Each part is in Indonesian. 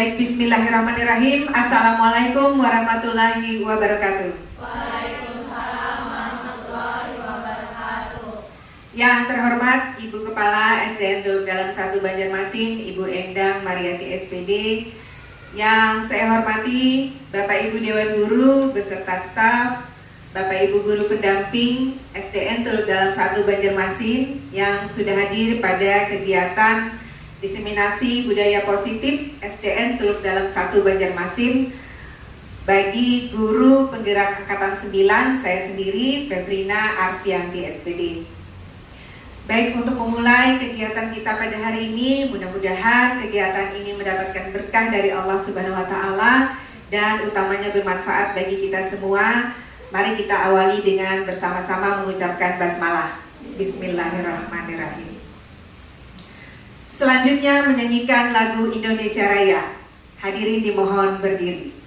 Baik, bismillahirrahmanirrahim. Assalamualaikum warahmatullahi wabarakatuh. Waalaikumsalam warahmatullahi wabarakatuh. Yang terhormat Ibu Kepala SDN Tuluk Dalam 1 Banjarmasin, Ibu Endang Mariati SPD. Yang saya hormati Bapak Ibu Dewan Guru beserta staf, Bapak Ibu Guru Pendamping SDN Tuluk Dalam 1 Banjarmasin yang sudah hadir pada kegiatan diseminasi budaya positif SDN Tuluk Dalam 1 Banjarmasin bagi guru penggerak angkatan 9, saya sendiri Febrina Arfianti SPD. Baik, untuk memulai kegiatan kita pada hari ini, mudah-mudahan kegiatan ini mendapatkan berkah dari Allah Subhanahu wa taala dan utamanya bermanfaat bagi kita semua. Mari kita awali dengan bersama-sama mengucapkan basmalah. Bismillahirrahmanirrahim. Selanjutnya menyanyikan lagu Indonesia Raya. Hadirin dimohon berdiri.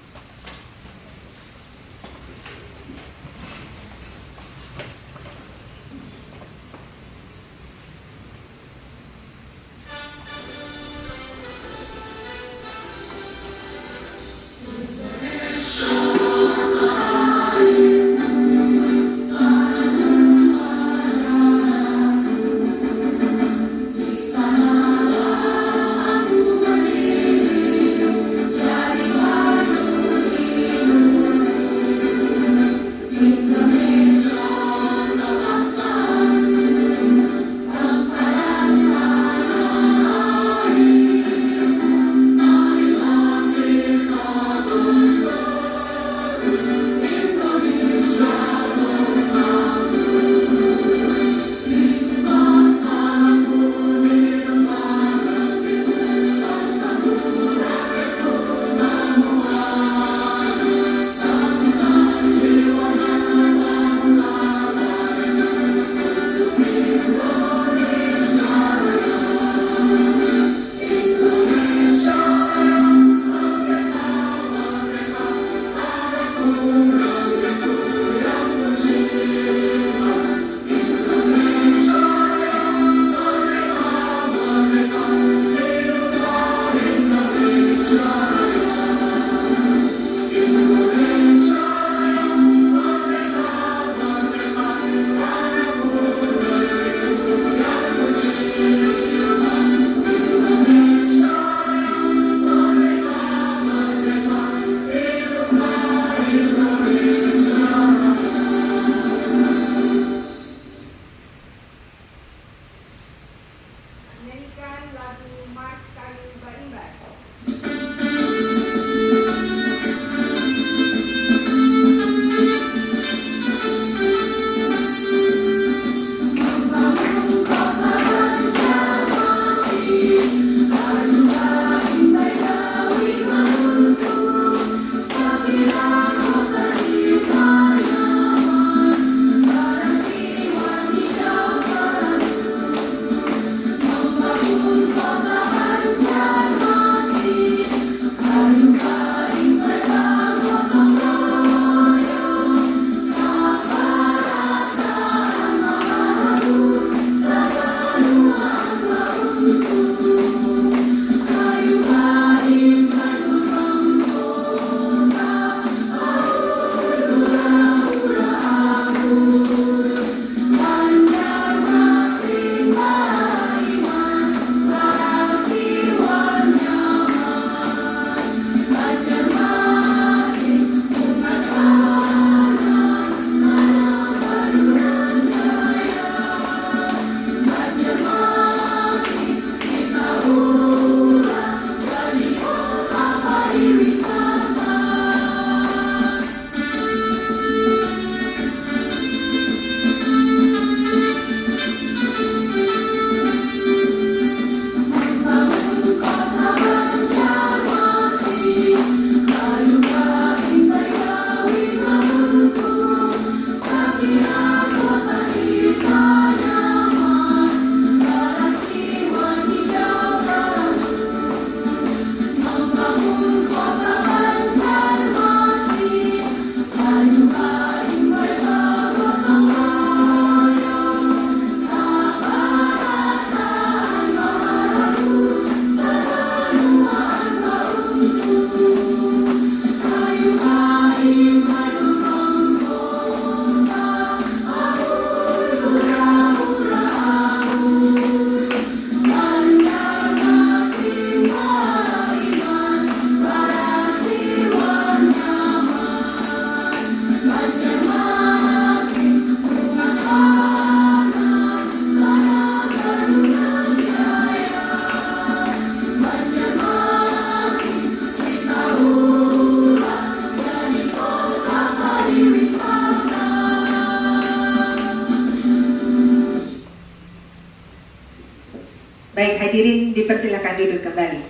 Baik hadirin, dipersilakan duduk kembali.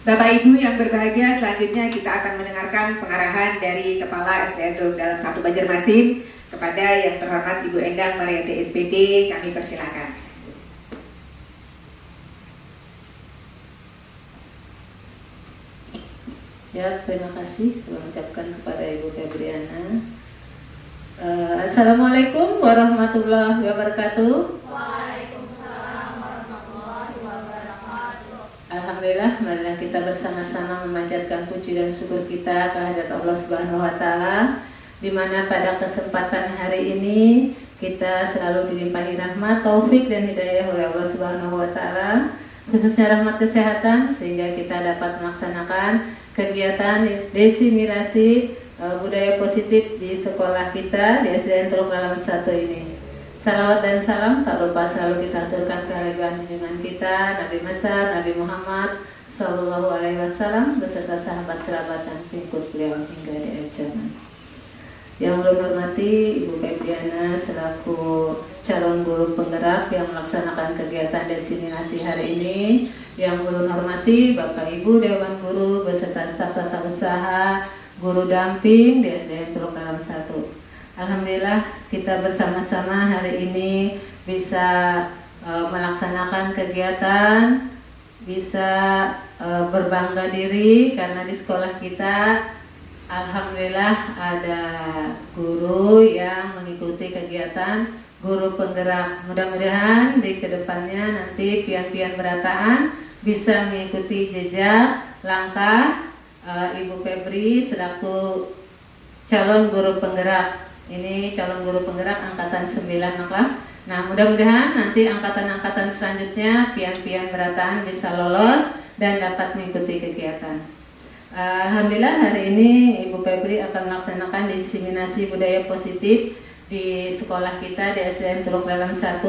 Bapak Ibu yang berbahagia, selanjutnya kita akan mendengarkan pengarahan dari Kepala SDN Teluk Dalam 1 Banjarmasin kepada yang terhormat Ibu Endang Mariati SPD. Kami persilakan. Ya, terima kasih mengucapkan kepada Ibu Febriana. Assalamualaikum warahmatullahi wabarakatuh. Waalaikumsalam warahmatullahi wabarakatuh. Alhamdulillah, marilah kita bersama-sama memanjatkan puji dan syukur kita kehadirat Allah Subhanahu wa taala, di mana pada kesempatan hari ini kita selalu dilimpahi rahmat, taufik dan hidayah oleh Allah Subhanahu wa taala, khususnya rahmat kesehatan sehingga kita dapat melaksanakan kegiatan desimirasi budaya positif di sekolah kita di SDN Teluk Dalam 1 ini. Salawat dan salam tak lupa selalu kita aturkan kehadiran junjungan kita Nabi besar Nabi Muhammad Sallallahu Alaihi Wasallam beserta sahabat kerabat dan pengikut beliau hingga di akhir zaman. Yang belum hormati Ibu Febriana selaku calon guru penggerak yang melaksanakan kegiatan desiminasi hari ini. Yang belum hormati Bapak Ibu Dewan Guru beserta staf tata usaha, guru damping di SDN Teluk Dalam 1. Alhamdulillah kita bersama-sama hari ini bisa melaksanakan kegiatan, bisa berbangga diri karena di sekolah kita alhamdulillah ada guru yang mengikuti kegiatan guru penggerak. Mudah-mudahan di kedepannya nanti pian-pian berataan bisa mengikuti jejak langkah Ibu Febri selaku calon guru penggerak. Ini calon guru penggerak angkatan 9 apa? Nah, mudah-mudahan nanti angkatan-angkatan selanjutnya pian-pian berataan bisa lolos dan dapat mengikuti kegiatan. Alhamdulillah hari ini Ibu Febri akan melaksanakan diseminasi budaya positif di sekolah kita di SDN Teluk Dalam 1.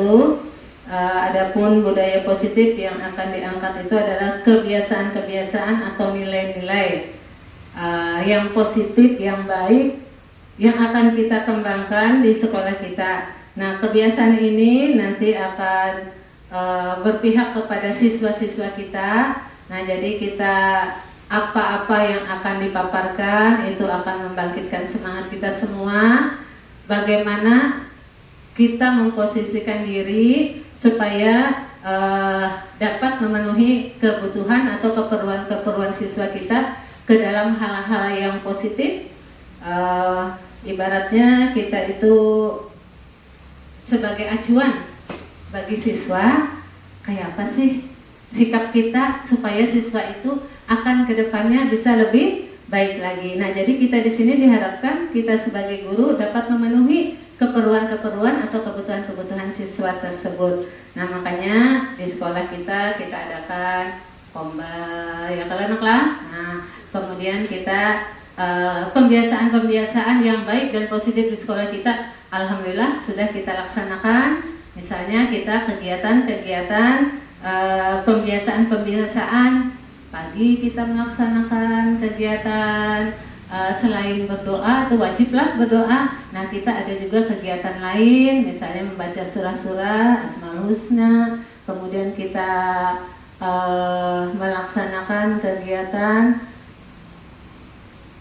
Adapun budaya positif yang akan diangkat itu adalah kebiasaan-kebiasaan atau nilai-nilai yang positif, yang baik, yang akan kita kembangkan di sekolah kita. Nah, kebiasaan ini nanti akan berpihak kepada siswa-siswa kita. Nah, jadi kita apa-apa yang akan dipaparkan itu akan membangkitkan semangat kita semua. Bagaimana kita memposisikan diri supaya dapat memenuhi kebutuhan atau keperluan siswa kita ke dalam hal-hal yang positif. Ibaratnya kita itu sebagai acuan bagi siswa, kayak apa sih sikap kita supaya siswa itu akan kedepannya bisa lebih baik lagi. Nah, jadi kita di sini diharapkan kita sebagai guru dapat memenuhi keperluan-keperluan atau kebutuhan-kebutuhan siswa tersebut. Nah, makanya di sekolah kita adakan komba, ya kalian lah. Nah, kemudian kita pembiasaan-pembiasaan yang baik dan positif di sekolah kita, alhamdulillah sudah kita laksanakan. Misalnya kita kegiatan-kegiatan pembiasaan-pembiasaan pagi kita melaksanakan kegiatan selain berdoa atau wajiblah berdoa. Nah, kita ada juga kegiatan lain, misalnya membaca surah-surah Asmaul Husna. Kemudian kita melaksanakan kegiatan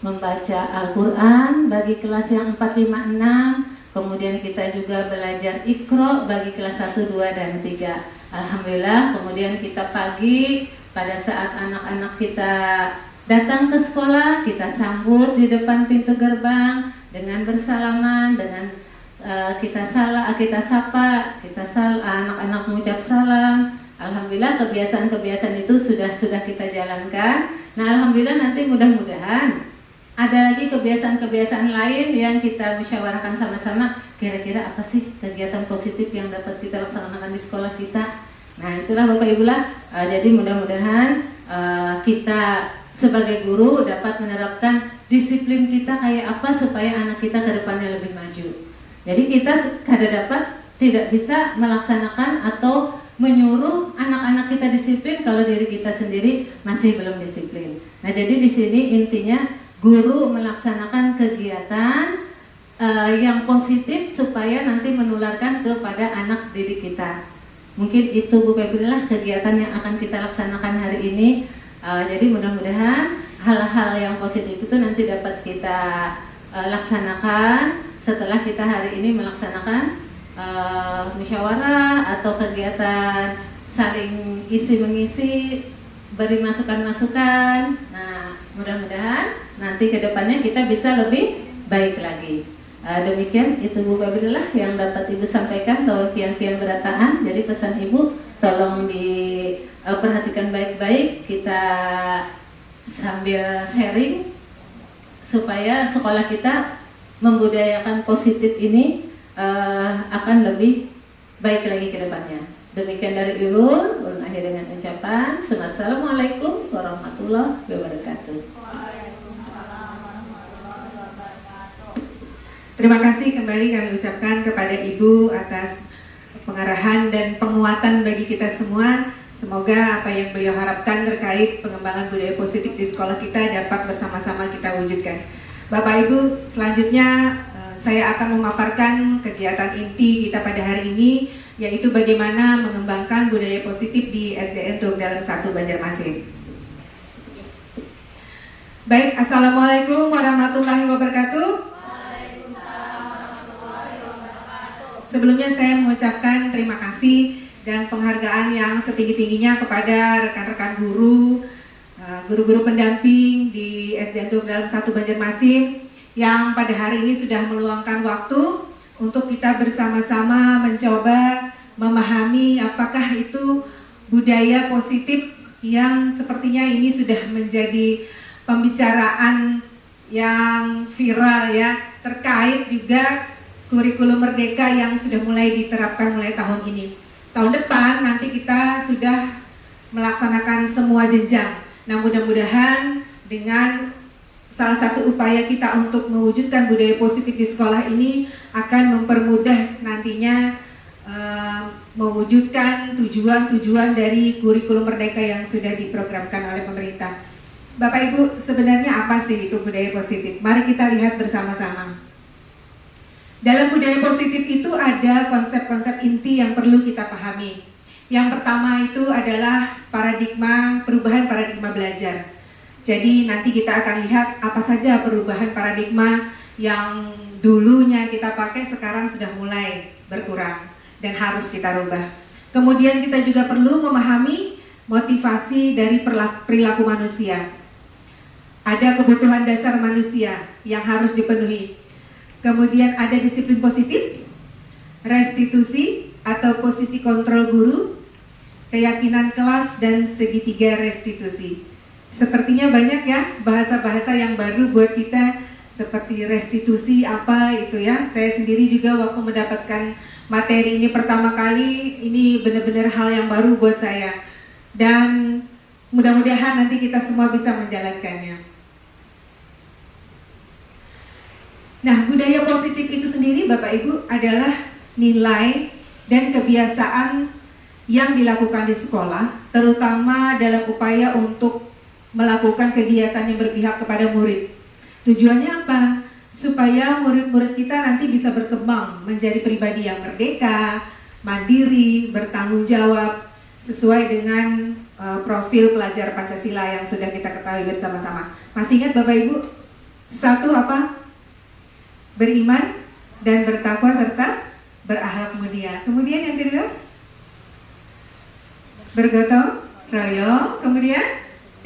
membaca Al-Quran bagi kelas yang 4, 5, 6. Kemudian kita juga belajar Iqra bagi kelas 1, 2, dan 3. Alhamdulillah, kemudian kita pagi pada saat anak-anak kita datang ke sekolah, kita sambut di depan pintu gerbang dengan bersalaman, dengan kita sapa, anak-anak mengucap salam. Alhamdulillah kebiasaan-kebiasaan itu sudah kita jalankan. Nah, alhamdulillah nanti mudah-mudahan ada lagi kebiasaan-kebiasaan lain yang kita musyawarahkan sama-sama. Kira-kira apa sih kegiatan positif yang dapat kita laksanakan di sekolah kita? Nah, itulah Bapak Ibu lah. Jadi mudah-mudahan kita sebagai guru dapat menerapkan disiplin kita kayak apa supaya anak kita ke depannya lebih maju. Jadi kita dapat tidak bisa melaksanakan atau menyuruh anak-anak kita disiplin kalau diri kita sendiri masih belum disiplin. Nah, jadi di sini intinya guru melaksanakan kegiatan yang positif supaya nanti menularkan kepada anak didik kita. Mungkin itu Bu Febrilah kegiatan yang akan kita laksanakan hari ini. Jadi mudah-mudahan hal-hal yang positif itu nanti dapat kita laksanakan setelah kita hari ini melaksanakan musyawarah atau kegiatan saling isi mengisi, beri masukan-masukan. Nah, mudah-mudahan nanti ke depannya kita bisa lebih baik lagi. Demikian itu Bu Febrilah yang dapat Ibu sampaikan tahun pian-pian berataan. Jadi pesan Ibu tolong diperhatikan baik-baik, kita sambil sharing supaya sekolah kita membudayakan positif ini akan lebih baik lagi ke depannya. Demikian dari Ulun akhir dengan ucapan Assalamualaikum warahmatullahi wabarakatuh. Terima kasih kembali kami ucapkan kepada Ibu atas pengarahan dan penguatan bagi kita semua. Semoga apa yang beliau harapkan terkait pengembangan budaya positif di sekolah kita dapat bersama-sama kita wujudkan. Bapak Ibu, selanjutnya saya akan memaparkan kegiatan inti kita pada hari ini, yaitu bagaimana mengembangkan budaya positif di SDN Tuang Dalam 1 Banjarmasin. Baik, Assalamualaikum warahmatullahi wabarakatuh. Sebelumnya saya mengucapkan terima kasih dan penghargaan yang setinggi-tingginya kepada rekan-rekan guru, guru-guru pendamping di SDN Tuang Dalam 1 Banjarmasin yang pada hari ini sudah meluangkan waktu untuk kita bersama-sama mencoba memahami apakah itu budaya positif yang sepertinya ini sudah menjadi pembicaraan yang viral ya, terkait juga kurikulum Merdeka yang sudah mulai diterapkan mulai tahun ini. Tahun depan nanti kita sudah melaksanakan semua jenjang. Nah, mudah-mudahan dengan salah satu upaya kita untuk mewujudkan budaya positif di sekolah ini akan mempermudah nantinya mewujudkan tujuan-tujuan dari kurikulum Merdeka yang sudah diprogramkan oleh pemerintah. Bapak Ibu, sebenarnya apa sih itu budaya positif? Mari kita lihat bersama-sama. Dalam budaya positif itu ada konsep-konsep inti yang perlu kita pahami. Yang pertama itu adalah perubahan paradigma belajar. Jadi nanti kita akan lihat apa saja perubahan paradigma yang dulunya kita pakai sekarang sudah mulai berkurang dan harus kita rubah. Kemudian kita juga perlu memahami motivasi dari perilaku manusia. Ada kebutuhan dasar manusia yang harus dipenuhi. Kemudian ada disiplin positif, restitusi atau posisi kontrol guru, keyakinan kelas, dan segitiga restitusi. Sepertinya banyak ya bahasa-bahasa yang baru buat kita, seperti restitusi apa itu ya. Saya sendiri juga waktu mendapatkan materi ini pertama kali, ini benar-benar hal yang baru buat saya. Dan mudah-mudahan nanti kita semua bisa menjalankannya. Nah, budaya positif itu sendiri Bapak Ibu adalah nilai dan kebiasaan yang dilakukan di sekolah, terutama dalam upaya untuk melakukan kegiatan yang berpihak kepada murid. Tujuannya apa? Supaya murid-murid kita nanti bisa berkembang menjadi pribadi yang merdeka, mandiri, bertanggung jawab, sesuai dengan profil pelajar Pancasila yang sudah kita ketahui bersama-sama. Masih ingat Bapak Ibu? Satu apa? Beriman dan bertakwa serta berakhlak mulia. Kemudian yang kedua, bergotong royong. Kemudian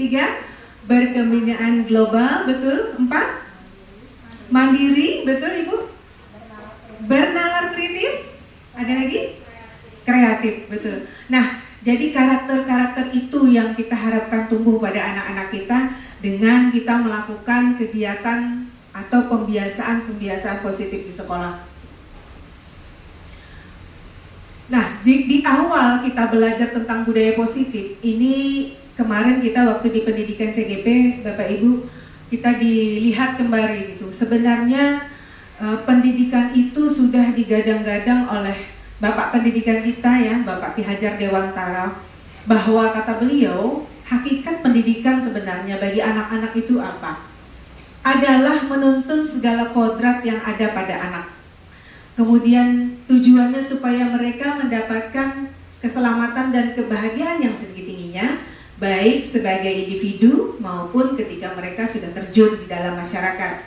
3, berkebudayaan global. Betul. 4, mandiri. Betul Ibu. Bernalar kritis. Ada lagi? Kreatif. Betul. Nah, jadi karakter-karakter itu yang kita harapkan tumbuh pada anak-anak kita dengan kita melakukan kegiatan atau pembiasaan-pembiasaan positif di sekolah. Nah, di awal kita belajar tentang budaya positif, ini kemarin kita waktu di pendidikan CGP, Bapak Ibu, kita dilihat kembali gitu. Sebenarnya pendidikan itu sudah digadang-gadang oleh Bapak pendidikan kita ya, Bapak Ki Hajar Dewantara, bahwa kata beliau, hakikat pendidikan sebenarnya bagi anak-anak itu apa? Adalah menuntun segala kodrat yang ada pada anak. Kemudian tujuannya supaya mereka mendapatkan keselamatan dan kebahagiaan yang setinggi-tingginya, baik sebagai individu maupun ketika mereka sudah terjun di dalam masyarakat.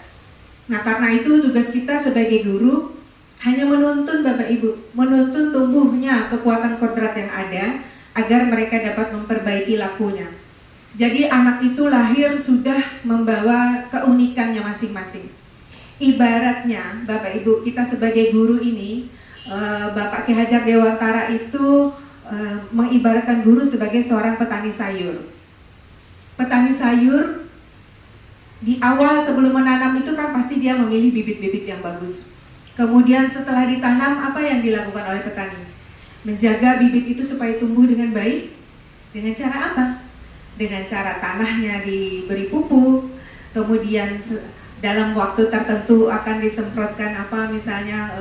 Nah, karena itu tugas kita sebagai guru hanya menuntun Bapak Ibu, menuntun tumbuhnya kekuatan kodrat yang ada agar mereka dapat memperbaiki lakunya. Jadi anak itu lahir sudah membawa keunikannya masing-masing. Ibaratnya Bapak Ibu, kita sebagai guru ini, Bapak Ki Hajar Dewantara itu mengibaratkan guru sebagai seorang petani sayur. Petani sayur di awal sebelum menanam itu kan pasti dia memilih bibit-bibit yang bagus. Kemudian setelah ditanam, apa yang dilakukan oleh petani? Menjaga bibit itu supaya tumbuh dengan baik. Dengan cara apa? Dengan cara tanahnya diberi pupuk, kemudian dalam waktu tertentu akan disemprotkan apa misalnya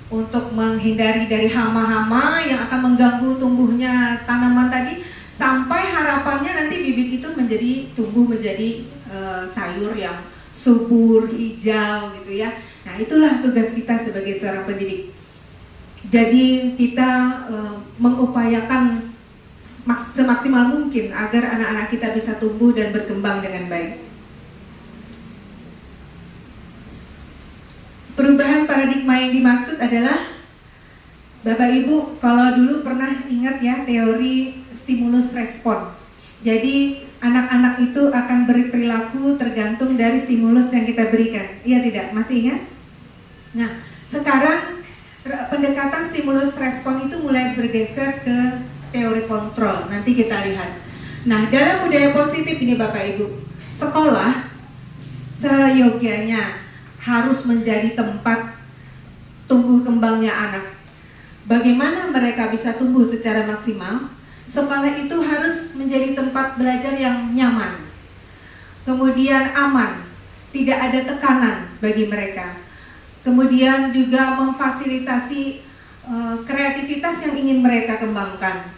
untuk menghindari dari hama-hama yang akan mengganggu tumbuhnya tanaman tadi, sampai harapannya nanti bibit itu tumbuh menjadi sayur yang subur, hijau gitu ya. Nah, itulah tugas kita sebagai seorang pendidik. Jadi kita mengupayakan semaksimal mungkin agar anak-anak kita bisa tumbuh dan berkembang dengan baik. Perubahan paradigma yang dimaksud adalah, Bapak Ibu kalau dulu pernah ingat ya teori stimulus respon. Jadi anak-anak itu akan berperilaku tergantung dari stimulus yang kita berikan. Iya tidak? Masih ingat? Nah, sekarang pendekatan stimulus respon itu mulai bergeser ke teori kontrol. Nanti kita lihat. Nah, dalam budaya positif ini Bapak Ibu, sekolah seyogyanya harus menjadi tempat tumbuh kembangnya anak. Bagaimana mereka bisa tumbuh secara maksimal? Sekolah itu harus menjadi tempat belajar yang nyaman, kemudian aman, tidak ada tekanan bagi mereka. Kemudian juga memfasilitasi kreativitas yang ingin mereka kembangkan.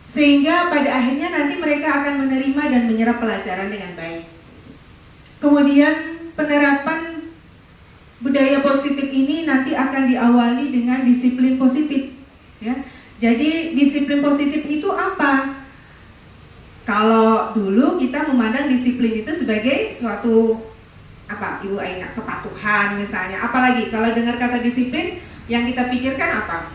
Sehingga pada akhirnya nanti mereka akan menerima dan menyerap pelajaran dengan baik. Kemudian penerapan budaya positif ini nanti akan diawali dengan disiplin positif, ya. Jadi disiplin positif itu apa? Kalau dulu kita memandang disiplin itu sebagai suatu apa, Ibu Aina, kepatuhan misalnya. Apalagi kalau dengar kata disiplin, yang kita pikirkan apa?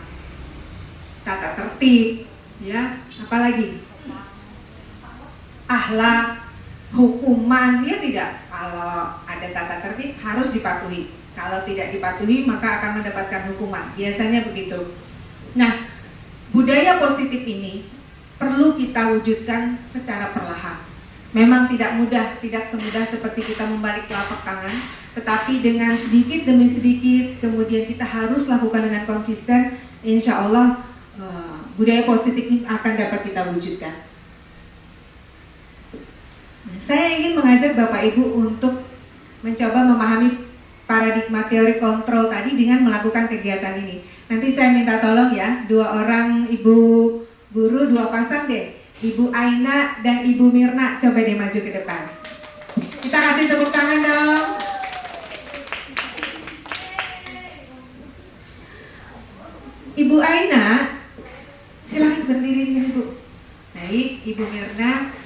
Tata tertib, ya. Apalagi? Akhlak, hukuman, ya tidak? Kalau ada tata tertib harus dipatuhi. Kalau tidak dipatuhi maka akan mendapatkan hukuman. Biasanya begitu. Nah, budaya positif ini perlu kita wujudkan secara perlahan. Memang tidak mudah, tidak semudah seperti kita membalik telapak tangan, tetapi dengan sedikit demi sedikit, kemudian kita harus lakukan dengan konsisten. Insya Allah budaya positif ini akan dapat kita wujudkan. Nah, saya ingin mengajak Bapak Ibu untuk mencoba memahami paradigma teori kontrol tadi dengan melakukan kegiatan ini. Nanti saya minta tolong ya, 2 orang ibu guru, 2 pasang deh, Ibu Aina dan Ibu Mirna, coba deh maju ke depan. Kita kasih tepuk tangan dong. Ibu Aina, silahkan berdiri di sini Bu. Baik, Ibu Mirna.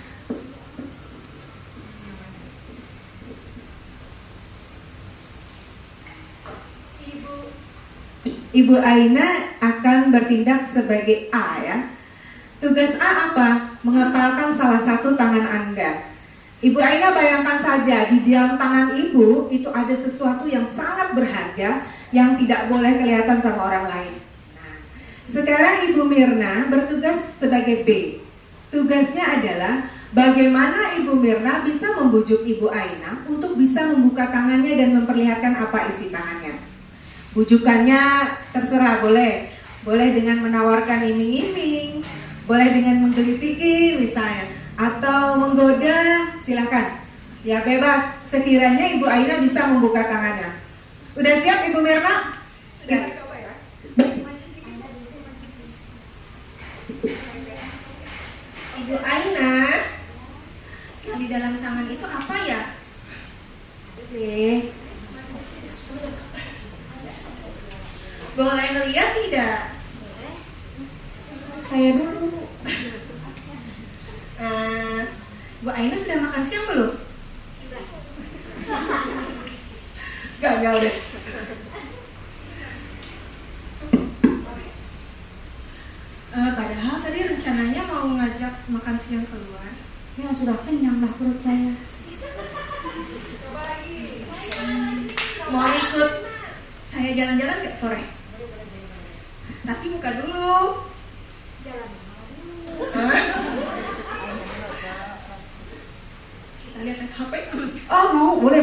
Ibu Aina akan bertindak sebagai A ya. Tugas A apa? Mengepalkan salah satu tangan Anda. Ibu Aina bayangkan saja di dalam tangan Ibu itu ada sesuatu yang sangat berharga yang tidak boleh kelihatan sama orang lain. Nah, sekarang Ibu Mirna bertugas sebagai B. Tugasnya adalah bagaimana Ibu Mirna bisa membujuk Ibu Aina untuk bisa membuka tangannya dan memperlihatkan apa isi tangannya. Bujukannya terserah, boleh dengan menawarkan iming-iming, boleh dengan menggelitiki misalnya, atau menggoda, silakan. Ya bebas, sekiranya Ibu Aina bisa membuka tangannya. Udah siap Ibu Mirna? Sudah. Coba ya. Ibu Aina, yang di dalam tangan itu apa ya? Oke. Boleh melihat tidak? Saya dulu. Bu Aina sudah makan siang belum? Gagal deh. Padahal tadi rencananya mau ngajak makan siang keluar. Ya sudah kenyang lah perut saya. Mau ikut saya jalan-jalan nggak sore? Tapi buka dulu. Kita lihat HP. Oh mau, boleh.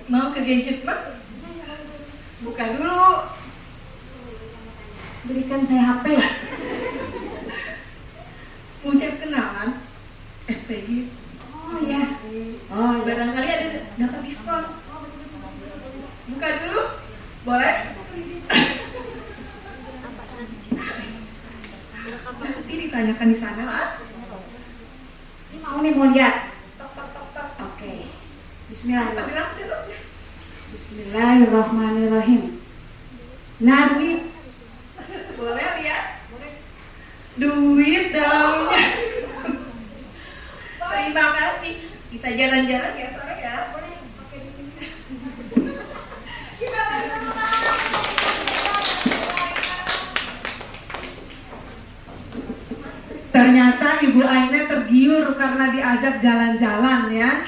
Mau ke gadget mah? Buka dulu. Berikan saya HP. Ucap kenalan SPG. Oh ya. Oh ya. Barangkali ada dapat diskon. Buka dulu. Boleh? Nanti ditanyakan di sana lah. Mau lihat. Tok tok tok tok. Oke. Apa Bismillah. bilang dulu? Bismillahirrahmanirrahim. Nah, duit. Boleh lihat? Duit dalamnya. Terima kasih. Kita jalan-jalan ya sore ya. Boleh pakai duit. Kita Ternyata Ibu Aina tergiur karena diajak jalan-jalan ya.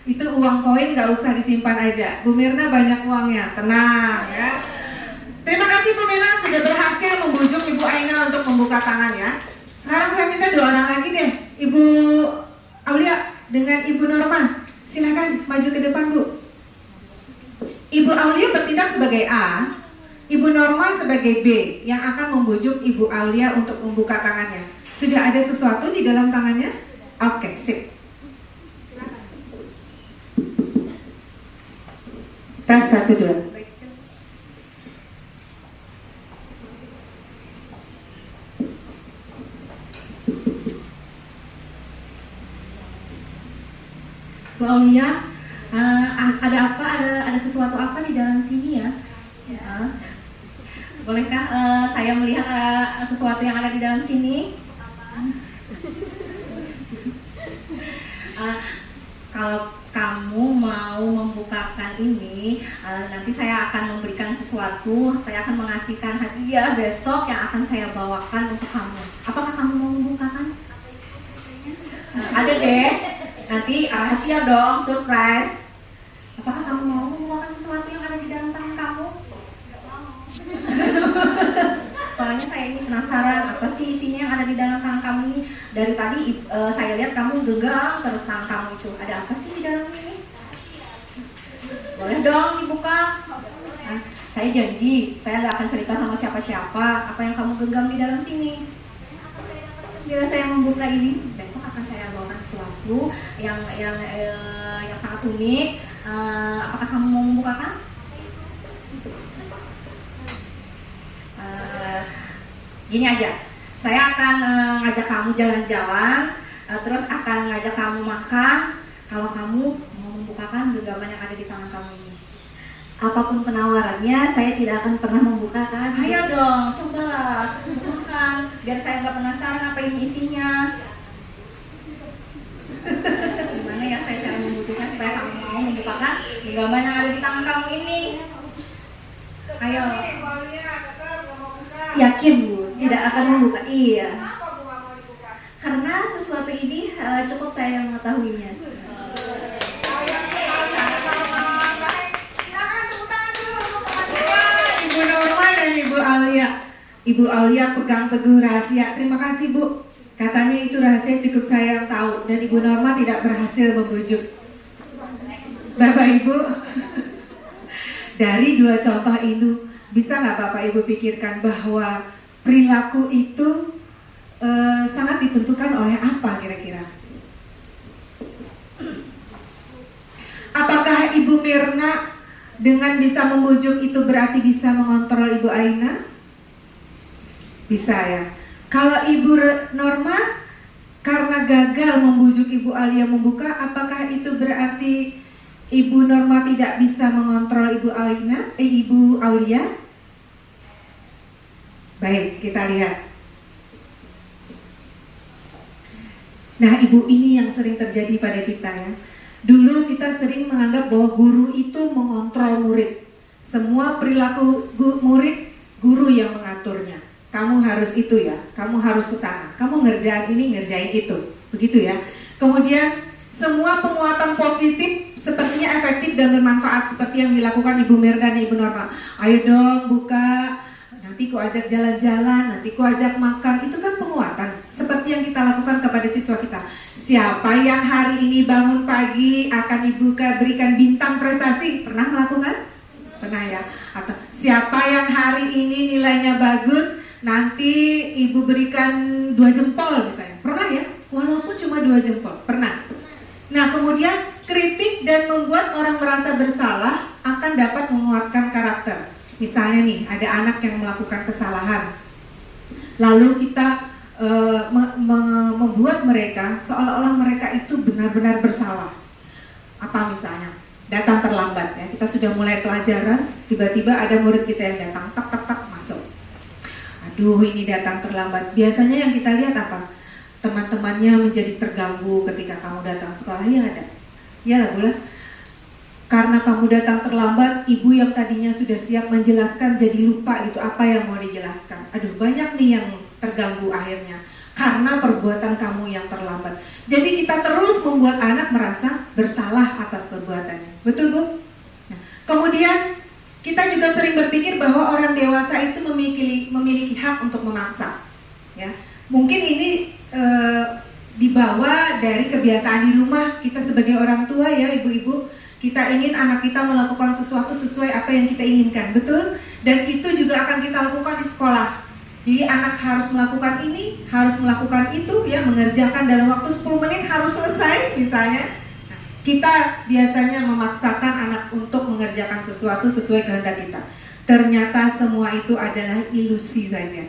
Itu uang koin nggak usah disimpan aja. Bu Mirna banyak uangnya, tenang ya. Terima kasih Bu Mirna sudah berhasil membujuk Ibu Aina untuk membuka tangan ya. Sekarang saya minta 2 orang lagi deh, Ibu Aulia dengan Ibu Norma. Silakan maju ke depan Bu. Ibu Aulia bertindak sebagai A, Ibu Norma sebagai B yang akan membujuk Ibu Aulia untuk membuka tangannya. Sudah ada sesuatu di dalam tangannya? Oke, sip. Tes 1, 2. Bu Aulia, ada apa? Ada sesuatu apa di dalam sini ya? Ya. Bolehkah saya melihat sesuatu yang ada di dalam sini? Kalau kamu mau membukakan ini, nanti saya akan memberikan sesuatu. Saya akan mengasihkan hadiah besok yang akan saya bawakan untuk kamu. Apakah kamu mau membukakan? Ada deh. Nanti rahasia dong, surprise. Apakah kamu mau membukakan sesuatu yang ada di dalam tangan kamu? Nggak mau. Soalnya saya ini penasaran apa sih isinya yang ada di dalam tangan kamu ini. Dari tadi saya lihat kamu genggam terus tangan kamu itu. Ada apa sih di dalam ini? Boleh dong dibuka. Nah, saya janji, saya nggak akan cerita sama siapa-siapa apa yang kamu genggam di dalam sini. Bila saya membuka ini, besok akan saya bawakan sesuatu yang sangat unik. Apakah kamu mau membukakan? Gini aja, saya akan ngajak kamu jalan-jalan, terus akan ngajak kamu makan. Kalau kamu mau membukakan genggaman yang ada di tangan kamu ini, Apapun penawarannya, saya tidak akan pernah membukakan. ayo dong, cobalah bukakan, biar saya nggak penasaran apa ini isinya. Gimana ya saya cara membuktikan supaya kamu mau membukakan genggaman yang ada di tangan kamu ini? Ayo. Yakin Bu, tidak akan membuka. Iya. Kenapa Bu nggak mau dibuka? Karena sesuatu ini cukup saya mengetahuinya. Ibu Norma dan Ibu Aulia. Ibu Aulia pegang teguh rahasia. Terima kasih Bu. Katanya itu rahasia cukup saya yang tahu dan Ibu Norma tidak berhasil membujuk. Bapak Ibu, dari 2 contoh itu bisa nggak Bapak Ibu pikirkan bahwa perilaku itu sangat ditentukan oleh apa kira-kira? Apakah Ibu Mirna dengan bisa membujuk itu berarti bisa mengontrol Ibu Aina? Bisa ya. Kalau Ibu Norma karena gagal membujuk Ibu Aulia membuka, apakah itu berarti Ibu Norma tidak bisa mengontrol Ibu Aina? Ibu Aulia? Baik, kita lihat. Nah, Ibu, ini yang sering terjadi pada kita ya. Dulu kita sering menganggap bahwa guru itu mengontrol murid. Semua perilaku murid, guru yang mengaturnya. Kamu harus itu ya, kamu harus ke sana. Kamu ngerjain ini, ngerjain itu. Begitu ya. Kemudian semua penguatan positif sepertinya efektif dan bermanfaat seperti yang dilakukan Ibu Mirna dan Ibu Norma. Ayo dong buka, nanti ku ajak jalan-jalan, nanti ku ajak makan. Itu kan penguatan seperti yang kita lakukan kepada siswa kita. Siapa yang hari ini bangun pagi akan Ibu berikan bintang prestasi? Pernah melakukan? Pernah ya? Atau siapa yang hari ini nilainya bagus, nanti Ibu berikan 2 jempol misalnya? Pernah ya? Walaupun cuma 2 jempol, pernah. Nah, kemudian kritik dan membuat orang merasa bersalah akan dapat menguatkan karakter. Misalnya nih, ada anak yang melakukan kesalahan, lalu kita membuat mereka seolah-olah mereka itu benar-benar bersalah. Apa misalnya? Datang terlambat ya, kita sudah mulai pelajaran, tiba-tiba ada murid kita yang datang, tak masuk. Aduh, ini datang terlambat. Biasanya yang kita lihat apa? Teman-temannya menjadi terganggu ketika kamu datang sekolah. Ya ada, ya lah Bula. Karena kamu datang terlambat, ibu yang tadinya sudah siap menjelaskan jadi lupa itu apa yang mau dijelaskan. Aduh, banyak nih yang terganggu akhirnya karena perbuatan kamu yang terlambat. Jadi kita terus membuat anak merasa bersalah atas perbuatannya. Betul Bu? Nah, kemudian kita juga sering berpikir bahwa orang dewasa itu memiliki hak untuk memaksa. Ya, mungkin ini dibawa dari kebiasaan di rumah kita sebagai orang tua ya ibu-ibu. Kita ingin anak kita melakukan sesuatu sesuai apa yang kita inginkan, betul? Dan itu juga akan kita lakukan di sekolah. Jadi anak harus melakukan ini, harus melakukan itu, ya, mengerjakan dalam waktu 10 menit harus selesai misalnya. Nah, kita biasanya memaksakan anak untuk mengerjakan sesuatu sesuai kehendak kita. Ternyata semua itu adalah ilusi saja.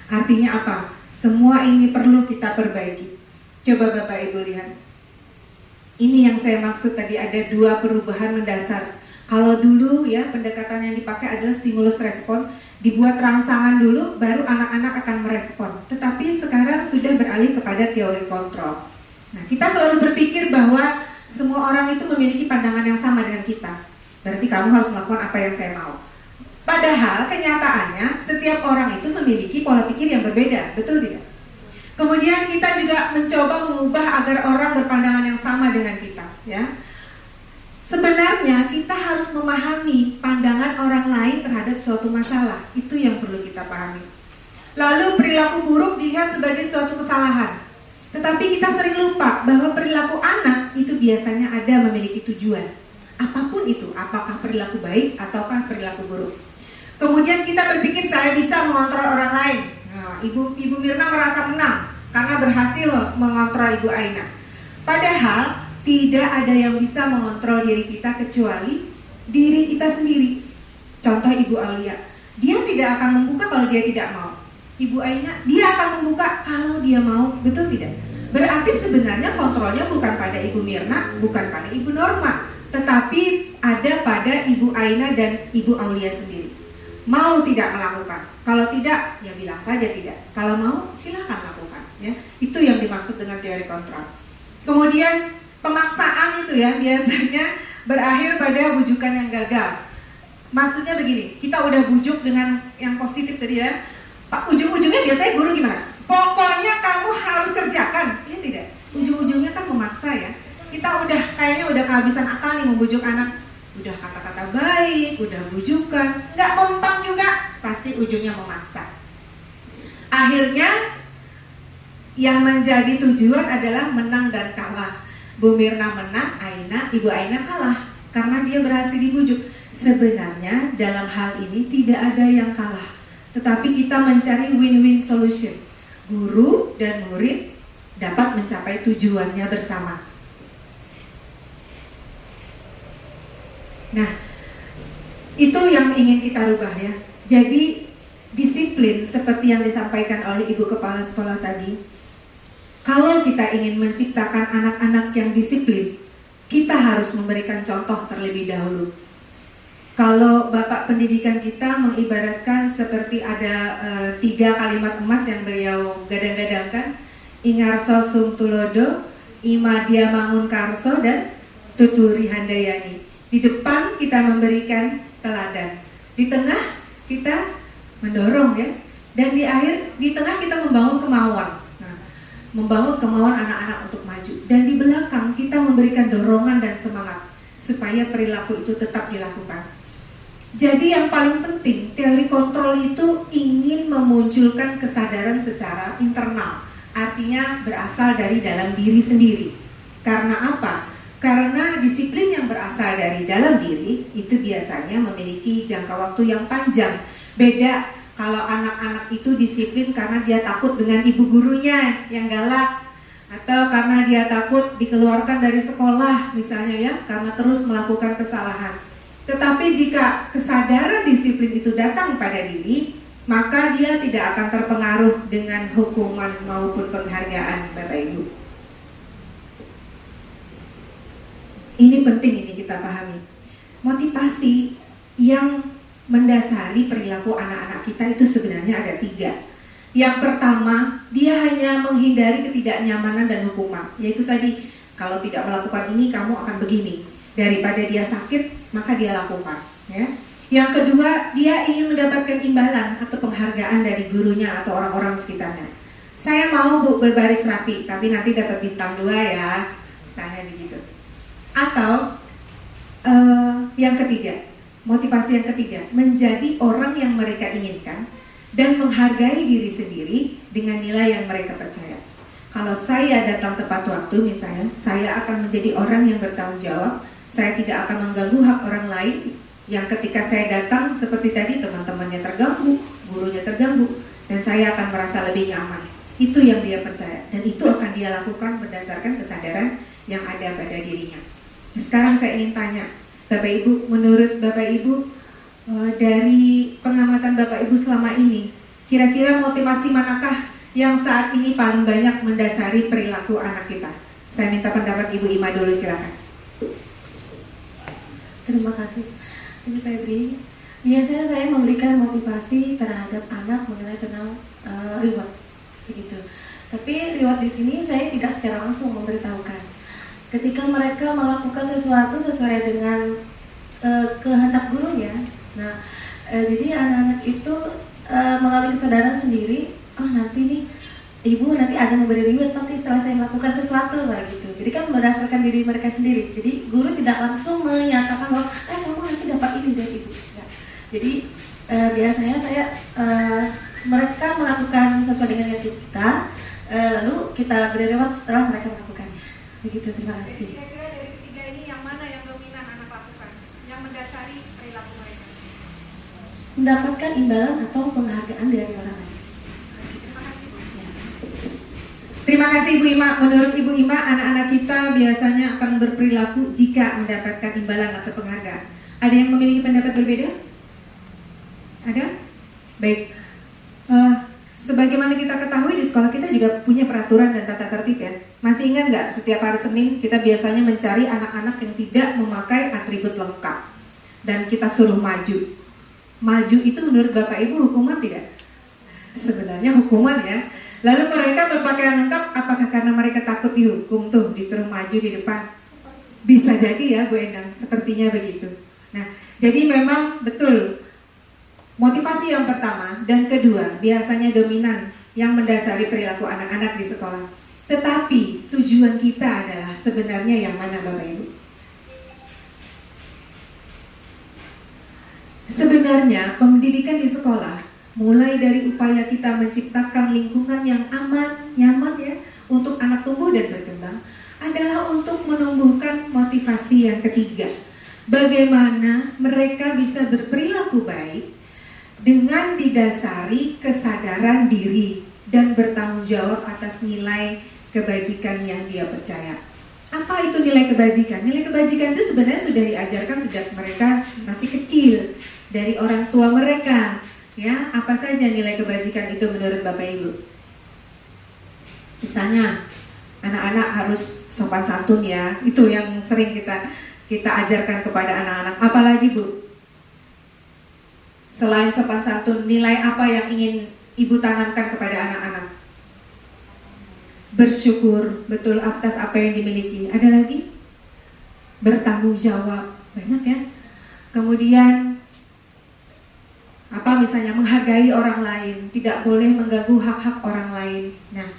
Artinya apa? Semua ini perlu kita perbaiki. Coba Bapak Ibu lihat. Ini yang saya maksud tadi, ada 2 perubahan mendasar. Kalau dulu ya pendekatan yang dipakai adalah stimulus respon, dibuat rangsangan dulu baru anak-anak akan merespon. Tetapi sekarang sudah beralih kepada teori kontrol. Nah, kita selalu berpikir bahwa semua orang itu memiliki pandangan yang sama dengan kita. Berarti kamu harus melakukan apa yang saya mau. Padahal kenyataannya setiap orang itu memiliki pola pikir yang berbeda, betul tidak? Kemudian kita juga mencoba mengubah agar orang berpandangan yang sama dengan kita, ya. Sebenarnya kita harus memahami pandangan orang lain terhadap suatu masalah. Itu yang perlu kita pahami. Lalu perilaku buruk dilihat sebagai suatu kesalahan. Tetapi kita sering lupa bahwa perilaku anak itu biasanya ada memiliki tujuan. Apapun itu, apakah perilaku baik ataukah perilaku buruk. Kemudian kita berpikir saya bisa mengontrol orang lain. Nah, Ibu Mirna merasa menang karena berhasil mengontrol Ibu Aina. Padahal tidak ada yang bisa mengontrol diri kita kecuali diri kita sendiri. Contoh Ibu Aulia, dia tidak akan membuka kalau dia tidak mau. Ibu Aina, dia akan membuka kalau dia mau, betul tidak? Berarti sebenarnya kontrolnya bukan pada Ibu Mirna, bukan pada Ibu Norma, tetapi ada pada Ibu Aina dan Ibu Aulia sendiri. Mau tidak melakukan, kalau tidak ya bilang saja tidak, kalau mau silakan lakukan, ya. Itu yang dimaksud dengan teori kontrol. Kemudian pemaksaan itu ya biasanya berakhir pada bujukan yang gagal. Maksudnya begini, kita udah bujuk dengan yang positif tadi ya, Pak, ujung-ujungnya biasanya guru gimana? Pokoknya kamu harus kerjakan, ya tidak? Ujung-ujungnya kan memaksa ya. Kita kayaknya udah kehabisan akal nih membujuk anak. Udah kata-kata baik, udah bujukan, nggak mempan juga, pasti ujungnya memaksa. Akhirnya yang menjadi tujuan adalah menang dan kalah. Bu Mirna menang, Ibu Aina kalah karena dia berhasil dibujuk. Sebenarnya dalam hal ini tidak ada yang kalah, tetapi kita mencari win-win solution. Guru dan murid dapat mencapai tujuannya bersama. Nah, itu yang ingin kita rubah ya. Jadi disiplin seperti yang disampaikan oleh Ibu Kepala Sekolah tadi. Kalau kita ingin menciptakan anak-anak yang disiplin, kita harus memberikan contoh terlebih dahulu. Kalau Bapak pendidikan kita mengibaratkan seperti ada 3 kalimat emas yang beliau gadang-gadangkan, Ingarso Sung Tulodo, Ima Dia Mangun Karso, dan Tuturi Handayani. Di depan kita memberikan teladan, di tengah kita mendorong ya, dan di tengah kita membangun kemauan. Nah, membangun kemauan anak-anak untuk maju, dan di belakang kita memberikan dorongan dan semangat supaya perilaku itu tetap dilakukan. Jadi yang paling penting, teori kontrol itu ingin memunculkan kesadaran secara internal, artinya berasal dari dalam diri sendiri. Karena apa? Karena disiplin yang berasal dari dalam diri itu biasanya memiliki jangka waktu yang panjang. Beda kalau anak-anak itu disiplin karena dia takut dengan ibu gurunya yang galak, atau karena dia takut dikeluarkan dari sekolah misalnya ya, karena terus melakukan kesalahan. Tetapi jika kesadaran disiplin itu datang pada diri, maka dia tidak akan terpengaruh dengan hukuman maupun penghargaan, Bapak Ibu. Ini penting, ini kita pahami. Motivasi yang mendasari perilaku anak-anak kita itu sebenarnya ada 3. Yang pertama, dia hanya menghindari ketidaknyamanan dan hukuman. Yaitu tadi, kalau tidak melakukan ini kamu akan begini. Daripada dia sakit, maka dia lakukan ya. Yang kedua, dia ingin mendapatkan imbalan atau penghargaan dari gurunya atau orang-orang sekitarnya. Saya mau Bu berbaris rapi, tapi nanti dapat bintang 2 ya, misalnya begitu. Atau yang ketiga, motivasi yang ketiga, menjadi orang yang mereka inginkan dan menghargai diri sendiri dengan nilai yang mereka percaya. Kalau saya datang tepat waktu misalnya, saya akan menjadi orang yang bertanggung jawab. Saya tidak akan mengganggu hak orang lain yang ketika saya datang seperti tadi teman-temannya terganggu, gurunya terganggu, dan saya akan merasa lebih nyaman. Itu yang dia percaya, dan itu akan dia lakukan berdasarkan kesadaran yang ada pada dirinya. Sekarang saya ingin tanya, Bapak Ibu, menurut Bapak Ibu, dari pengamatan Bapak Ibu selama ini, kira-kira motivasi manakah yang saat ini paling banyak mendasari perilaku anak kita? Saya minta pendapat Ibu Ima dulu, silakan. Terima kasih. Ini Febri. Biasanya saya memberikan motivasi terhadap anak mengenai tentang reward, begitu. Tapi reward di sini saya tidak secara langsung memberitahukan. Ketika mereka melakukan sesuatu sesuai dengan kehendak gurunya, nah, jadi anak-anak itu melalui kesadaran sendiri, oh nanti nih ibu nanti ada memberi reward nanti setelah saya melakukan sesuatu lah gitu. Jadi kan berdasarkan diri mereka sendiri. Jadi guru tidak langsung menyatakan bahwa kamu nanti dapat ini dari ibu. Ya. Jadi biasanya saya mereka melakukan sesuai dengan yang kita, lalu kita beri reward setelah mereka melakukannya. Begitu, terima kasih. Kira-kira dari 3 ini yang mana yang dominan anak lakukan, yang mendasari perilaku mereka? Mendapatkan imbalan atau penghargaan dari orang lain. Terima kasih Ibu Ima. Menurut Ibu Ima, anak-anak kita biasanya akan berperilaku jika mendapatkan imbalan atau penghargaan. Ada yang memiliki pendapat berbeda? Ada? Baik. Sebagaimana kita ketahui di sekolah kita juga punya peraturan dan tata tertib ya. Masih ingat nggak setiap hari Senin kita biasanya mencari anak-anak yang tidak memakai atribut lengkap dan kita suruh maju. Maju itu menurut Bapak Ibu hukuman tidak? Sebenarnya hukuman ya. Lalu mereka berpakaian lengkap, apakah karena mereka takut dihukum tuh, disuruh maju di depan? Bisa jadi ya Bu Endang, sepertinya begitu. Nah, jadi memang betul, motivasi yang pertama dan kedua biasanya dominan yang mendasari perilaku anak-anak di sekolah. Tetapi tujuan kita adalah sebenarnya yang mana Bapak Ibu? Sebenarnya pendidikan di sekolah mulai dari upaya kita menciptakan lingkungan yang aman, nyaman ya untuk anak tumbuh dan berkembang adalah untuk menumbuhkan motivasi yang ketiga. Bagaimana mereka bisa berperilaku baik dengan didasari kesadaran diri dan bertanggung jawab atas nilai kebajikan yang dia percaya. Apa itu nilai kebajikan? Nilai kebajikan itu sebenarnya sudah diajarkan sejak mereka masih kecil dari orang tua mereka. Ya, apa saja nilai kebajikan itu menurut Bapak Ibu? Misalnya, anak-anak harus sopan santun ya. Itu yang sering kita ajarkan kepada anak-anak. Apalagi Bu? Selain sopan santun, nilai apa yang ingin ibu tanamkan kepada anak-anak? Bersyukur betul atas apa yang dimiliki. Ada lagi? Bertanggung jawab. Banyak ya. Kemudian apa misalnya menghargai orang lain, tidak boleh mengganggu hak-hak orang lain. Nah,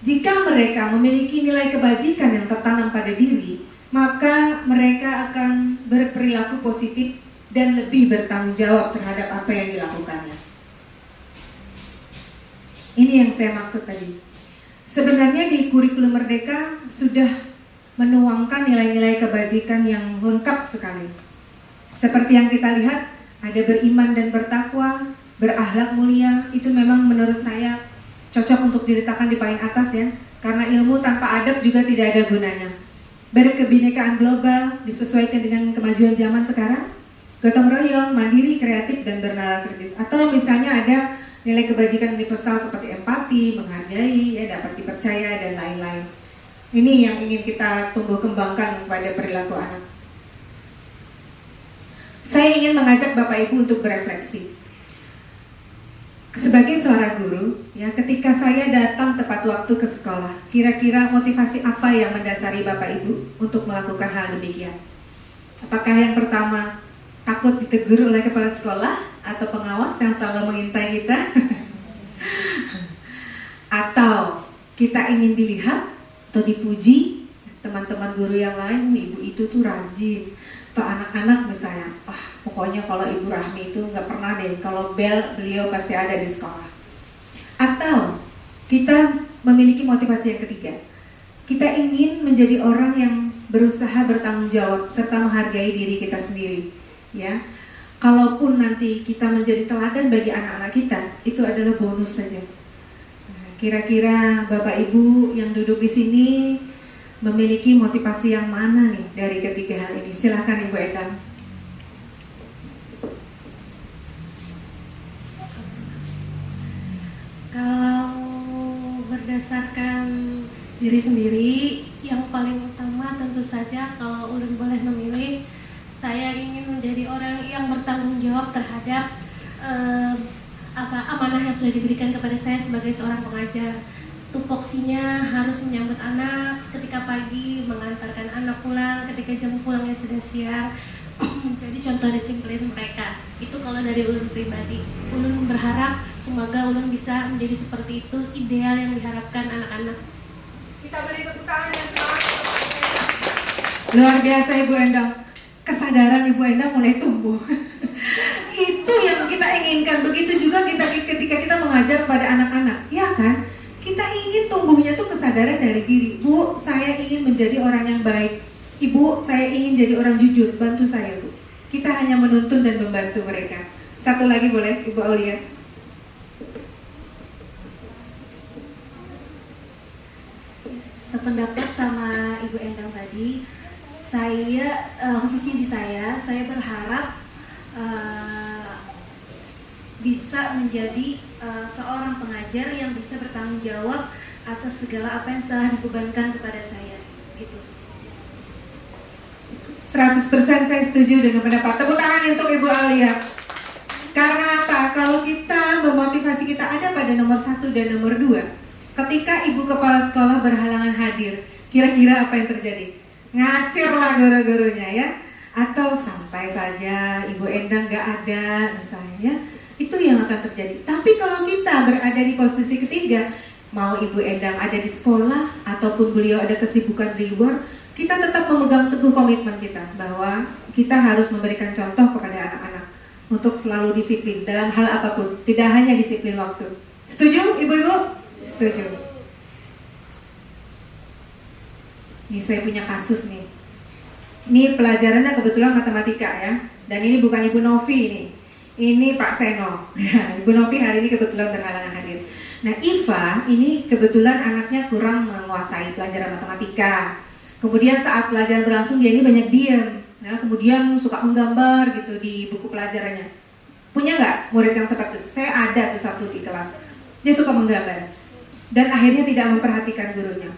jika mereka memiliki nilai kebajikan yang tertanam pada diri, maka mereka akan berperilaku positif dan lebih bertanggung jawab terhadap apa yang dilakukannya. Ini yang saya maksud tadi. Sebenarnya di kurikulum Merdeka sudah menuangkan nilai-nilai kebajikan yang lengkap sekali. Seperti yang kita lihat, ada beriman dan bertakwa, berakhlak mulia, itu memang menurut saya cocok untuk diletakkan di paling atas ya, karena ilmu tanpa adab juga tidak ada gunanya. Berkebinekaan global disesuaikan dengan kemajuan zaman sekarang, gotong royong, mandiri, kreatif, dan bernalar kritis. Atau misalnya ada nilai kebajikan universal seperti empati, menghargai, ya, dapat dipercaya, dan lain-lain. Ini yang ingin kita tumbuh kembangkan pada perilaku anak. Saya ingin mengajak Bapak Ibu untuk berefleksi. Sebagai seorang guru, ya, ketika saya datang tepat waktu ke sekolah, kira-kira motivasi apa yang mendasari Bapak Ibu untuk melakukan hal demikian? Apakah yang pertama, takut ditegur oleh kepala sekolah atau pengawas yang selalu mengintai kita? Atau kita ingin dilihat atau dipuji teman-teman guru yang lain, ibu itu tuh rajin, atau anak-anak misalnya, wah pokoknya kalau Ibu Rahmi itu nggak pernah deh, kalau bel beliau pasti ada di sekolah. Atau kita memiliki motivasi yang ketiga, kita ingin menjadi orang yang berusaha bertanggung jawab serta menghargai diri kita sendiri, ya. Kalaupun nanti kita menjadi teladan bagi anak-anak kita, itu adalah bonus saja. Kira-kira Bapak Ibu yang duduk di sini memiliki motivasi yang mana nih dari ketiga hal ini? Silahkan Ibu Endang. Kalau berdasarkan diri sendiri, yang paling utama tentu saja kalau ulun boleh memilih, saya ingin menjadi orang yang bertanggung jawab terhadap amanah yang sudah diberikan kepada saya sebagai seorang pengajar. Tupoksinya harus menyambut anak ketika pagi, mengantarkan anak pulang ketika jam pulangnya sudah siang, menjadi contoh disiplin mereka. Itu kalau dari ulun pribadi. Ulun berharap semoga ulun bisa menjadi seperti itu, ideal yang diharapkan anak-anak. Kita beri tepuk tangan yang semangat. Luar biasa Ibu Endang. Kesadaran Ibu Endang mulai tumbuh. Itu yang kita inginkan. Begitu juga ketika kita mengajar pada anak-anak, ya kan? Kita ingin tumbuhnya tuh kesadaran dari diri. Bu, saya ingin menjadi orang yang baik. Ibu, saya ingin jadi orang jujur. Bantu saya, Bu. Kita hanya menuntun dan membantu mereka. Satu lagi boleh, Ibu Aulia? Sependapat sama Ibu Endang tadi, saya khususnya di saya berharap bisa menjadi seorang pengajar yang bisa bertanggung jawab atas segala apa yang telah dibebankan kepada saya, gitu. 100% saya setuju dengan pendapat. Tepuk tangan untuk Ibu Aulia. Karena apa? Kalau kita memotivasi kita ada pada nomor 1 dan nomor 2, ketika Ibu Kepala Sekolah berhalangan hadir, kira-kira apa yang terjadi? Ngacirlah guru-gurunya ya. Atau santai saja, Ibu Endang gak ada misalnya, itu yang akan terjadi. Tapi kalau kita berada di posisi ketiga, mau Ibu Endang ada di sekolah ataupun beliau ada kesibukan di luar, kita tetap memegang teguh komitmen kita bahwa kita harus memberikan contoh kepada anak-anak untuk selalu disiplin dalam hal apapun, tidak hanya disiplin waktu. Setuju Ibu-ibu? Setuju. Ini saya punya kasus nih. Ini pelajarannya kebetulan matematika ya. Dan ini bukan Ibu Novi ini. Ini Pak Seno. Ibu Novi hari ini kebetulan berhalangan hadir. Nah, Iva ini kebetulan anaknya kurang menguasai pelajaran matematika. Kemudian saat pelajaran berlangsung dia ini banyak diam. Nah, kemudian suka menggambar gitu di buku pelajarannya. Punya nggak murid yang seperti itu? Saya ada tuh satu di kelas. Dia suka menggambar. Dan akhirnya tidak memperhatikan gurunya.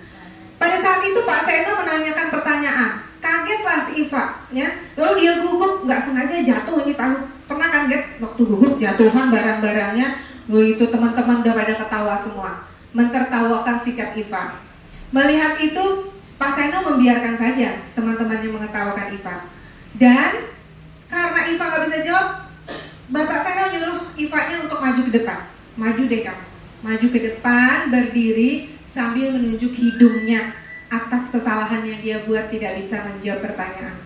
Pada saat itu Pak Seno menanyakan pertanyaan. Kagetlah si Iva, ya. Lalu dia gugup, nggak sengaja jatuh ini tahu. Pernah kan lihat waktu gugup jatuhan barang-barangnya, itu teman-teman udah pada ketawa semua, mentertawakan sikap Iva. Melihat itu, Pak Seno membiarkan saja teman-temannya mengetawakan Iva. Dan karena Iva nggak bisa jawab, Bapak Seno nyuruh Ivanya untuk maju ke depan. Maju deh kamu, maju ke depan, berdiri sambil menunjuk hidungnya atas kesalahan yang dia buat tidak bisa menjawab pertanyaan.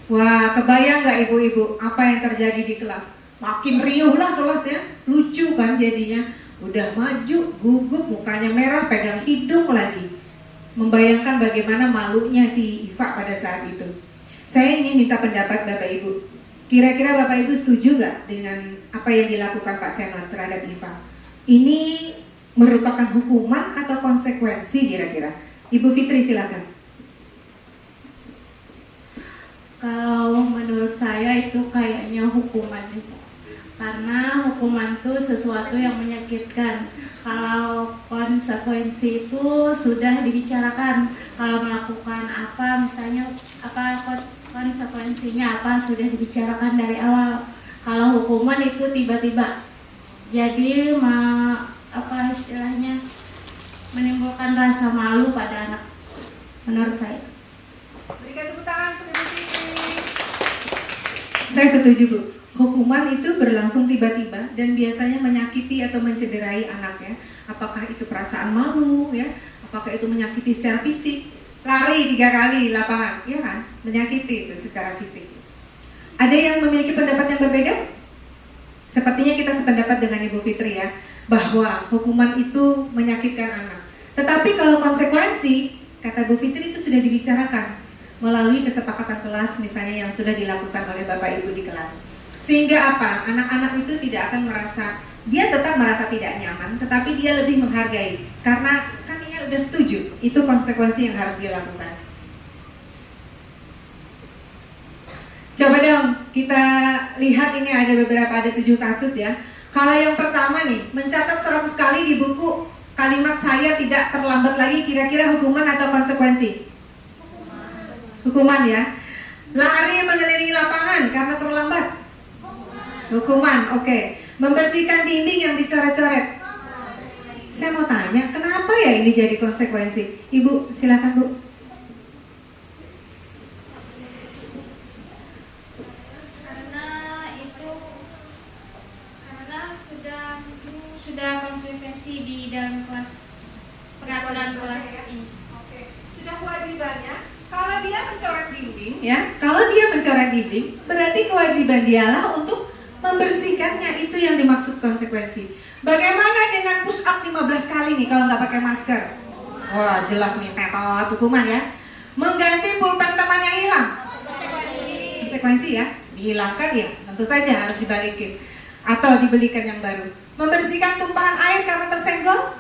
Wah, kebayang nggak ibu-ibu apa yang terjadi di kelas? Makin riuh lah kelasnya, lucu kan jadinya. Udah maju, gugup, mukanya merah, pegang hidung lagi. Membayangkan bagaimana malunya si Iva pada saat itu. Saya ingin minta pendapat Bapak Ibu. Kira-kira Bapak Ibu setuju nggak dengan apa yang dilakukan Pak Seno terhadap Iva? Ini merupakan hukuman atau konsekuensi kira-kira? Ibu Fitri silakan. Kalau menurut saya itu kayaknya hukuman, karena hukuman itu sesuatu yang menyakitkan. Kalau konsekuensi itu sudah dibicarakan, kalau melakukan apa misalnya apa konsekuensinya apa sudah dibicarakan dari awal. Kalau hukuman itu tiba-tiba, jadi apa istilahnya menimbulkan rasa malu pada anak, menurut saya. Berikan tepuk tangan untuk Ibu Fitri. Saya setuju Bu. Hukuman itu berlangsung tiba-tiba dan biasanya menyakiti atau mencederai anak ya. Apakah itu perasaan malu ya? Apakah itu menyakiti secara fisik? Lari 3 kali lapangan, ya kan? Menyakiti itu secara fisik. Ada yang memiliki pendapat yang berbeda? Sepertinya kita sependapat dengan Ibu Fitri ya, bahwa hukuman itu menyakitkan anak. Tetapi kalau konsekuensi, kata Bu Fitri itu sudah dibicarakan melalui kesepakatan kelas misalnya yang sudah dilakukan oleh Bapak Ibu di kelas. Sehingga apa? Anak-anak itu tidak akan merasa, dia tetap merasa tidak nyaman, tetapi dia lebih menghargai karena kan dia udah setuju, itu konsekuensi yang harus dilakukan. Coba dong kita lihat, ini ada 7 kasus ya. Kalau yang pertama nih, mencatat 100 kali di buku kalimat saya tidak terlambat lagi, kira-kira hukuman atau konsekuensi? Hukuman ya. Lari mengelilingi lapangan karena terlambat? Hukuman, oke. Membersihkan dinding yang dicoret-coret? Saya mau tanya, kenapa ya ini jadi konsekuensi? Ibu, silakan Bu. Sudah konsekuensi di dalam kelas, peraturan kelas ini. Oke, sudah kewajibannya. Kalau dia mencoret dinding, ya, kalau dia mencoret dinding, berarti kewajiban dialah untuk membersihkannya. Itu yang dimaksud konsekuensi. Bagaimana dengan push up 15 kali nih kalau nggak pakai masker? Wah, jelas nih tetot hukuman ya. Mengganti pulpen teman yang hilang. Konsekuensi ya, dihilangkan ya, tentu saja harus dibalikin atau dibelikan yang baru. Membersihkan tumpahan air karena tersenggol?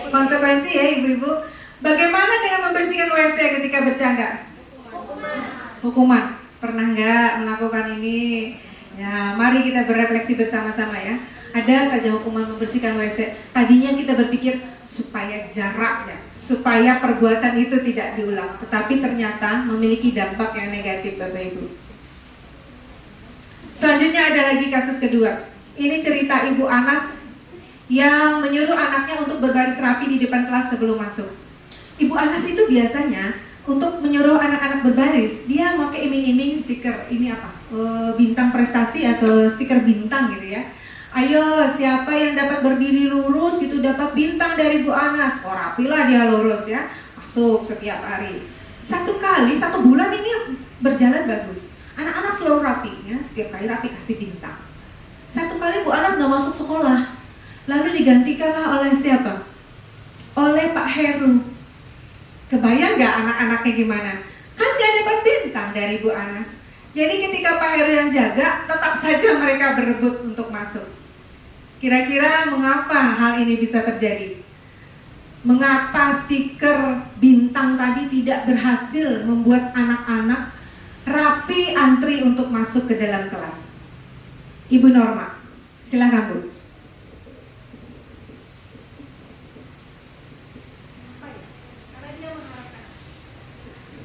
Konsekuensi ya ibu-ibu. Bagaimana dengan membersihkan WC ketika bercanda? Hukuman. Pernah nggak melakukan ini? Ya, mari kita berefleksi bersama-sama ya. Ada saja hukuman membersihkan WC. Tadinya kita berpikir supaya jaraknya, supaya perbuatan itu tidak diulang. Tetapi ternyata memiliki dampak yang negatif Bapak Ibu. Selanjutnya ada lagi kasus kedua. Ini cerita Ibu Anas yang menyuruh anaknya untuk berbaris rapi di depan kelas sebelum masuk. Ibu Anas itu biasanya untuk menyuruh anak-anak berbaris, dia pakai iming-iming stiker ini apa? Bintang prestasi atau stiker bintang gitu ya. Ayo, siapa yang dapat berdiri lurus itu dapat bintang dari Bu Anas. Oh, rapilah dia lurus ya. Masuk setiap hari. 1 kali, 1 bulan ini berjalan bagus. Anak-anak selalu rapi ya, setiap kali rapi kasih bintang. 1 kali Bu Anas nggak masuk sekolah. Lalu digantikanlah oleh siapa? Oleh Pak Heru. Kebayang nggak anak-anaknya gimana? Kan gak dapat bintang dari Bu Anas. Jadi ketika Pak Heru yang jaga, tetap saja mereka berebut untuk masuk. Kira-kira mengapa hal ini bisa terjadi? Mengapa stiker bintang tadi tidak berhasil membuat anak-anak rapi antri untuk masuk ke dalam kelas? Ibu Norma, silakan Bu.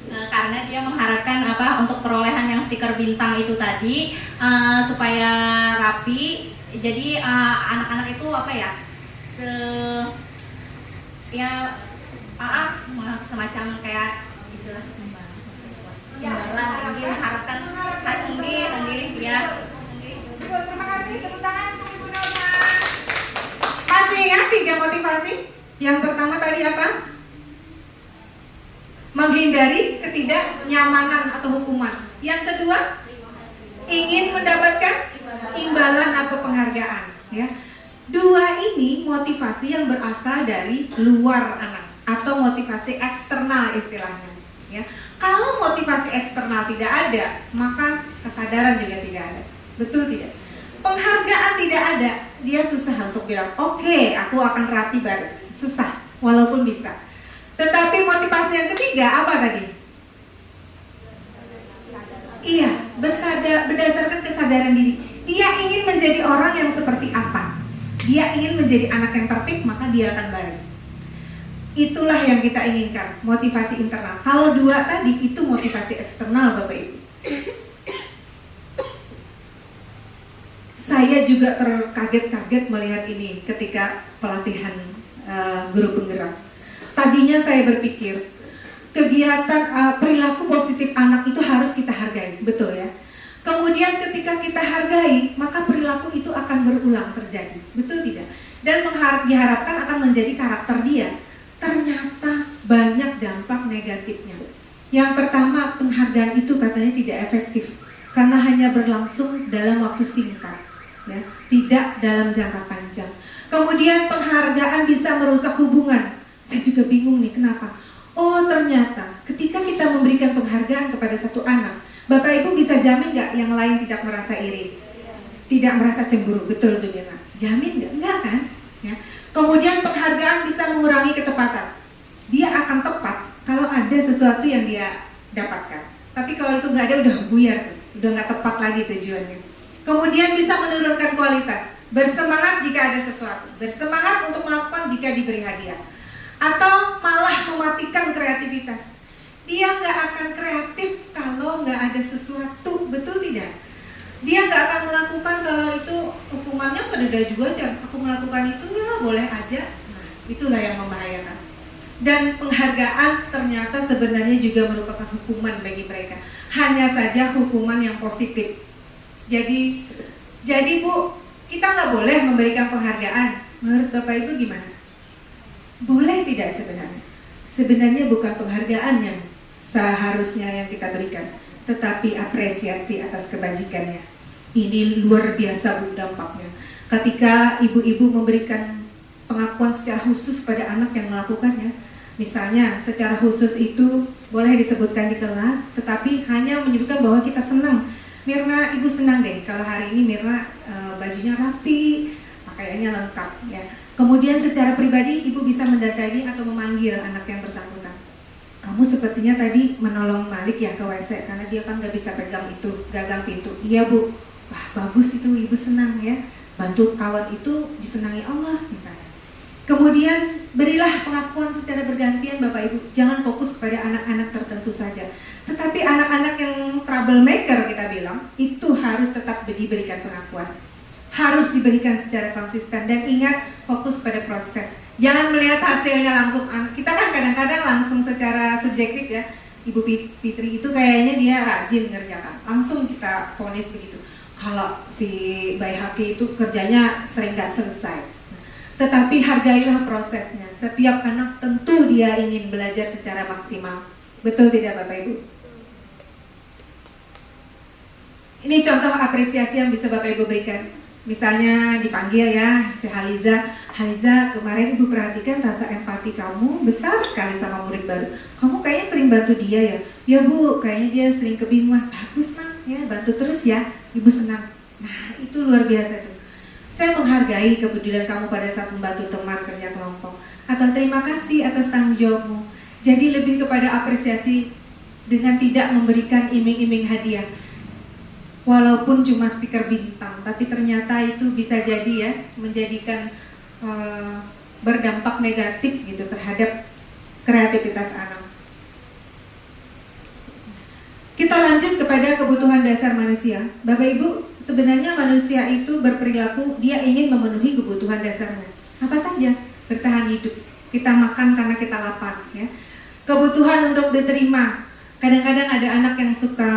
Karena dia mengharapkan apa untuk perolehan yang stiker stiker bintang itu tadi supaya rapi. Jadi anak-anak itu apa ya? Semacam kayak istilah imbalan, mengharapkan ya. Terima kasih, tepuk tangan untuk Ibu Norma. Masih ingat 3 motivasi? Yang pertama tadi apa? Menghindari ketidaknyamanan atau hukuman. Yang kedua, ingin mendapatkan imbalan atau penghargaan. Ya, 2 ini motivasi yang berasal dari luar anak atau motivasi eksternal istilahnya. Ya, kalau motivasi eksternal tidak ada, maka kesadaran juga tidak ada. Betul tidak? Penghargaan tidak ada, dia susah untuk bilang, oke, aku akan rapi baris. Susah, walaupun bisa. Tetapi motivasi yang ketiga apa tadi? Iya, berdasarkan kesadaran diri. Dia ingin menjadi orang yang seperti apa? Dia ingin menjadi anak yang tertib, maka dia akan baris. Itulah yang kita inginkan, motivasi internal. Kalau 2 tadi itu motivasi eksternal, Bapak Ibu. Saya juga terkaget-kaget melihat ini ketika pelatihan guru penggerak. Tadinya saya berpikir kegiatan perilaku positif anak itu harus kita hargai, betul ya. Kemudian ketika kita hargai, maka perilaku itu akan berulang terjadi, betul tidak? Dan diharapkan akan menjadi karakter dia. Ternyata banyak dampak negatifnya. Yang pertama, penghargaan itu katanya tidak efektif karena hanya berlangsung dalam waktu singkat. Ya, tidak dalam jangka panjang. Kemudian penghargaan bisa merusak hubungan. Saya juga bingung nih kenapa. Oh ternyata ketika kita memberikan penghargaan kepada satu anak, Bapak Ibu bisa jamin nggak yang lain tidak merasa iri, tidak merasa cemburu, betul Bu Mirna? Jamin nggak? Enggak kan? Ya. Kemudian penghargaan bisa mengurangi ketepatan. Dia akan tepat kalau ada sesuatu yang dia dapatkan. Tapi kalau itu nggak ada, udah buyar, udah nggak tepat lagi tujuannya. Kemudian bisa menurunkan kualitas. Bersemangat jika ada sesuatu, bersemangat untuk melakukan jika diberi hadiah, atau malah mematikan kreativitas. Dia nggak akan kreatif kalau nggak ada sesuatu, betul tidak? Dia nggak akan melakukan kalau itu hukumannya pada daju aja. Aku melakukan itu ya boleh aja. Nah, itulah yang membahayakan. Dan penghargaan ternyata sebenarnya juga merupakan hukuman bagi mereka. Hanya saja hukuman yang positif. Jadi Bu, kita nggak boleh memberikan penghargaan. Menurut Bapak Ibu gimana? Boleh tidak sebenarnya? Sebenarnya bukan penghargaan yang seharusnya yang kita berikan, tetapi apresiasi atas kebajikannya. Ini luar biasa Bu dampaknya. Ketika ibu-ibu memberikan pengakuan secara khusus pada anak yang melakukannya, misalnya secara khusus itu boleh disebutkan di kelas, tetapi hanya menyebutkan bahwa kita senang. Mirna, ibu senang deh kalau hari ini Mirna bajunya rapi, pakaiannya lengkap ya. Kemudian secara pribadi ibu bisa mendatangi atau memanggil anak yang bersangkutan. Kamu sepertinya tadi menolong Malik ya ke WC karena dia kan nggak bisa pegang itu, gagang pintu. Iya Bu, wah bagus itu, ibu senang ya. Bantu kawan itu disenangi Allah misalnya. Kemudian berilah pengakuan secara bergantian Bapak Ibu. Jangan fokus kepada anak-anak tertentu saja. Tetapi anak-anak yang troublemaker kita bilang, itu harus tetap diberikan pengakuan. Harus diberikan secara konsisten. Dan ingat, fokus pada proses. Jangan melihat hasilnya langsung. Kita kan kadang-kadang langsung secara subjektif ya. Ibu Fitri itu kayaknya dia rajin ngerjakan. Langsung kita vonis begitu. Kalau si Bayi Haki itu kerjanya sering gak selesai. Tetapi hargailah prosesnya. Setiap anak tentu dia ingin belajar secara maksimal. Betul tidak Bapak Ibu? Ini contoh apresiasi yang bisa Bapak Ibu berikan. Misalnya dipanggil ya si Haliza. Haliza, kemarin Ibu perhatikan rasa empati kamu besar sekali sama murid baru. Kamu kayaknya sering bantu dia ya? Ya Bu, kayaknya dia sering kebingungan. Bagus Nak, ya bantu terus ya. Ibu senang. Nah itu luar biasa tuh. Saya menghargai kepedulian kamu pada saat membantu teman kerja kelompok. Atau terima kasih atas tanggung jawabmu. Jadi lebih kepada apresiasi dengan tidak memberikan iming-iming hadiah. Walaupun cuma stiker bintang, tapi ternyata itu bisa jadi ya menjadikan berdampak negatif gitu terhadap kreativitas anak. Kita lanjut kepada kebutuhan dasar manusia. Bapak Ibu, sebenarnya manusia itu berperilaku dia ingin memenuhi kebutuhan dasarnya. Apa saja? Bertahan hidup. Kita makan karena kita lapar, ya. Kebutuhan untuk diterima. Kadang-kadang ada anak yang suka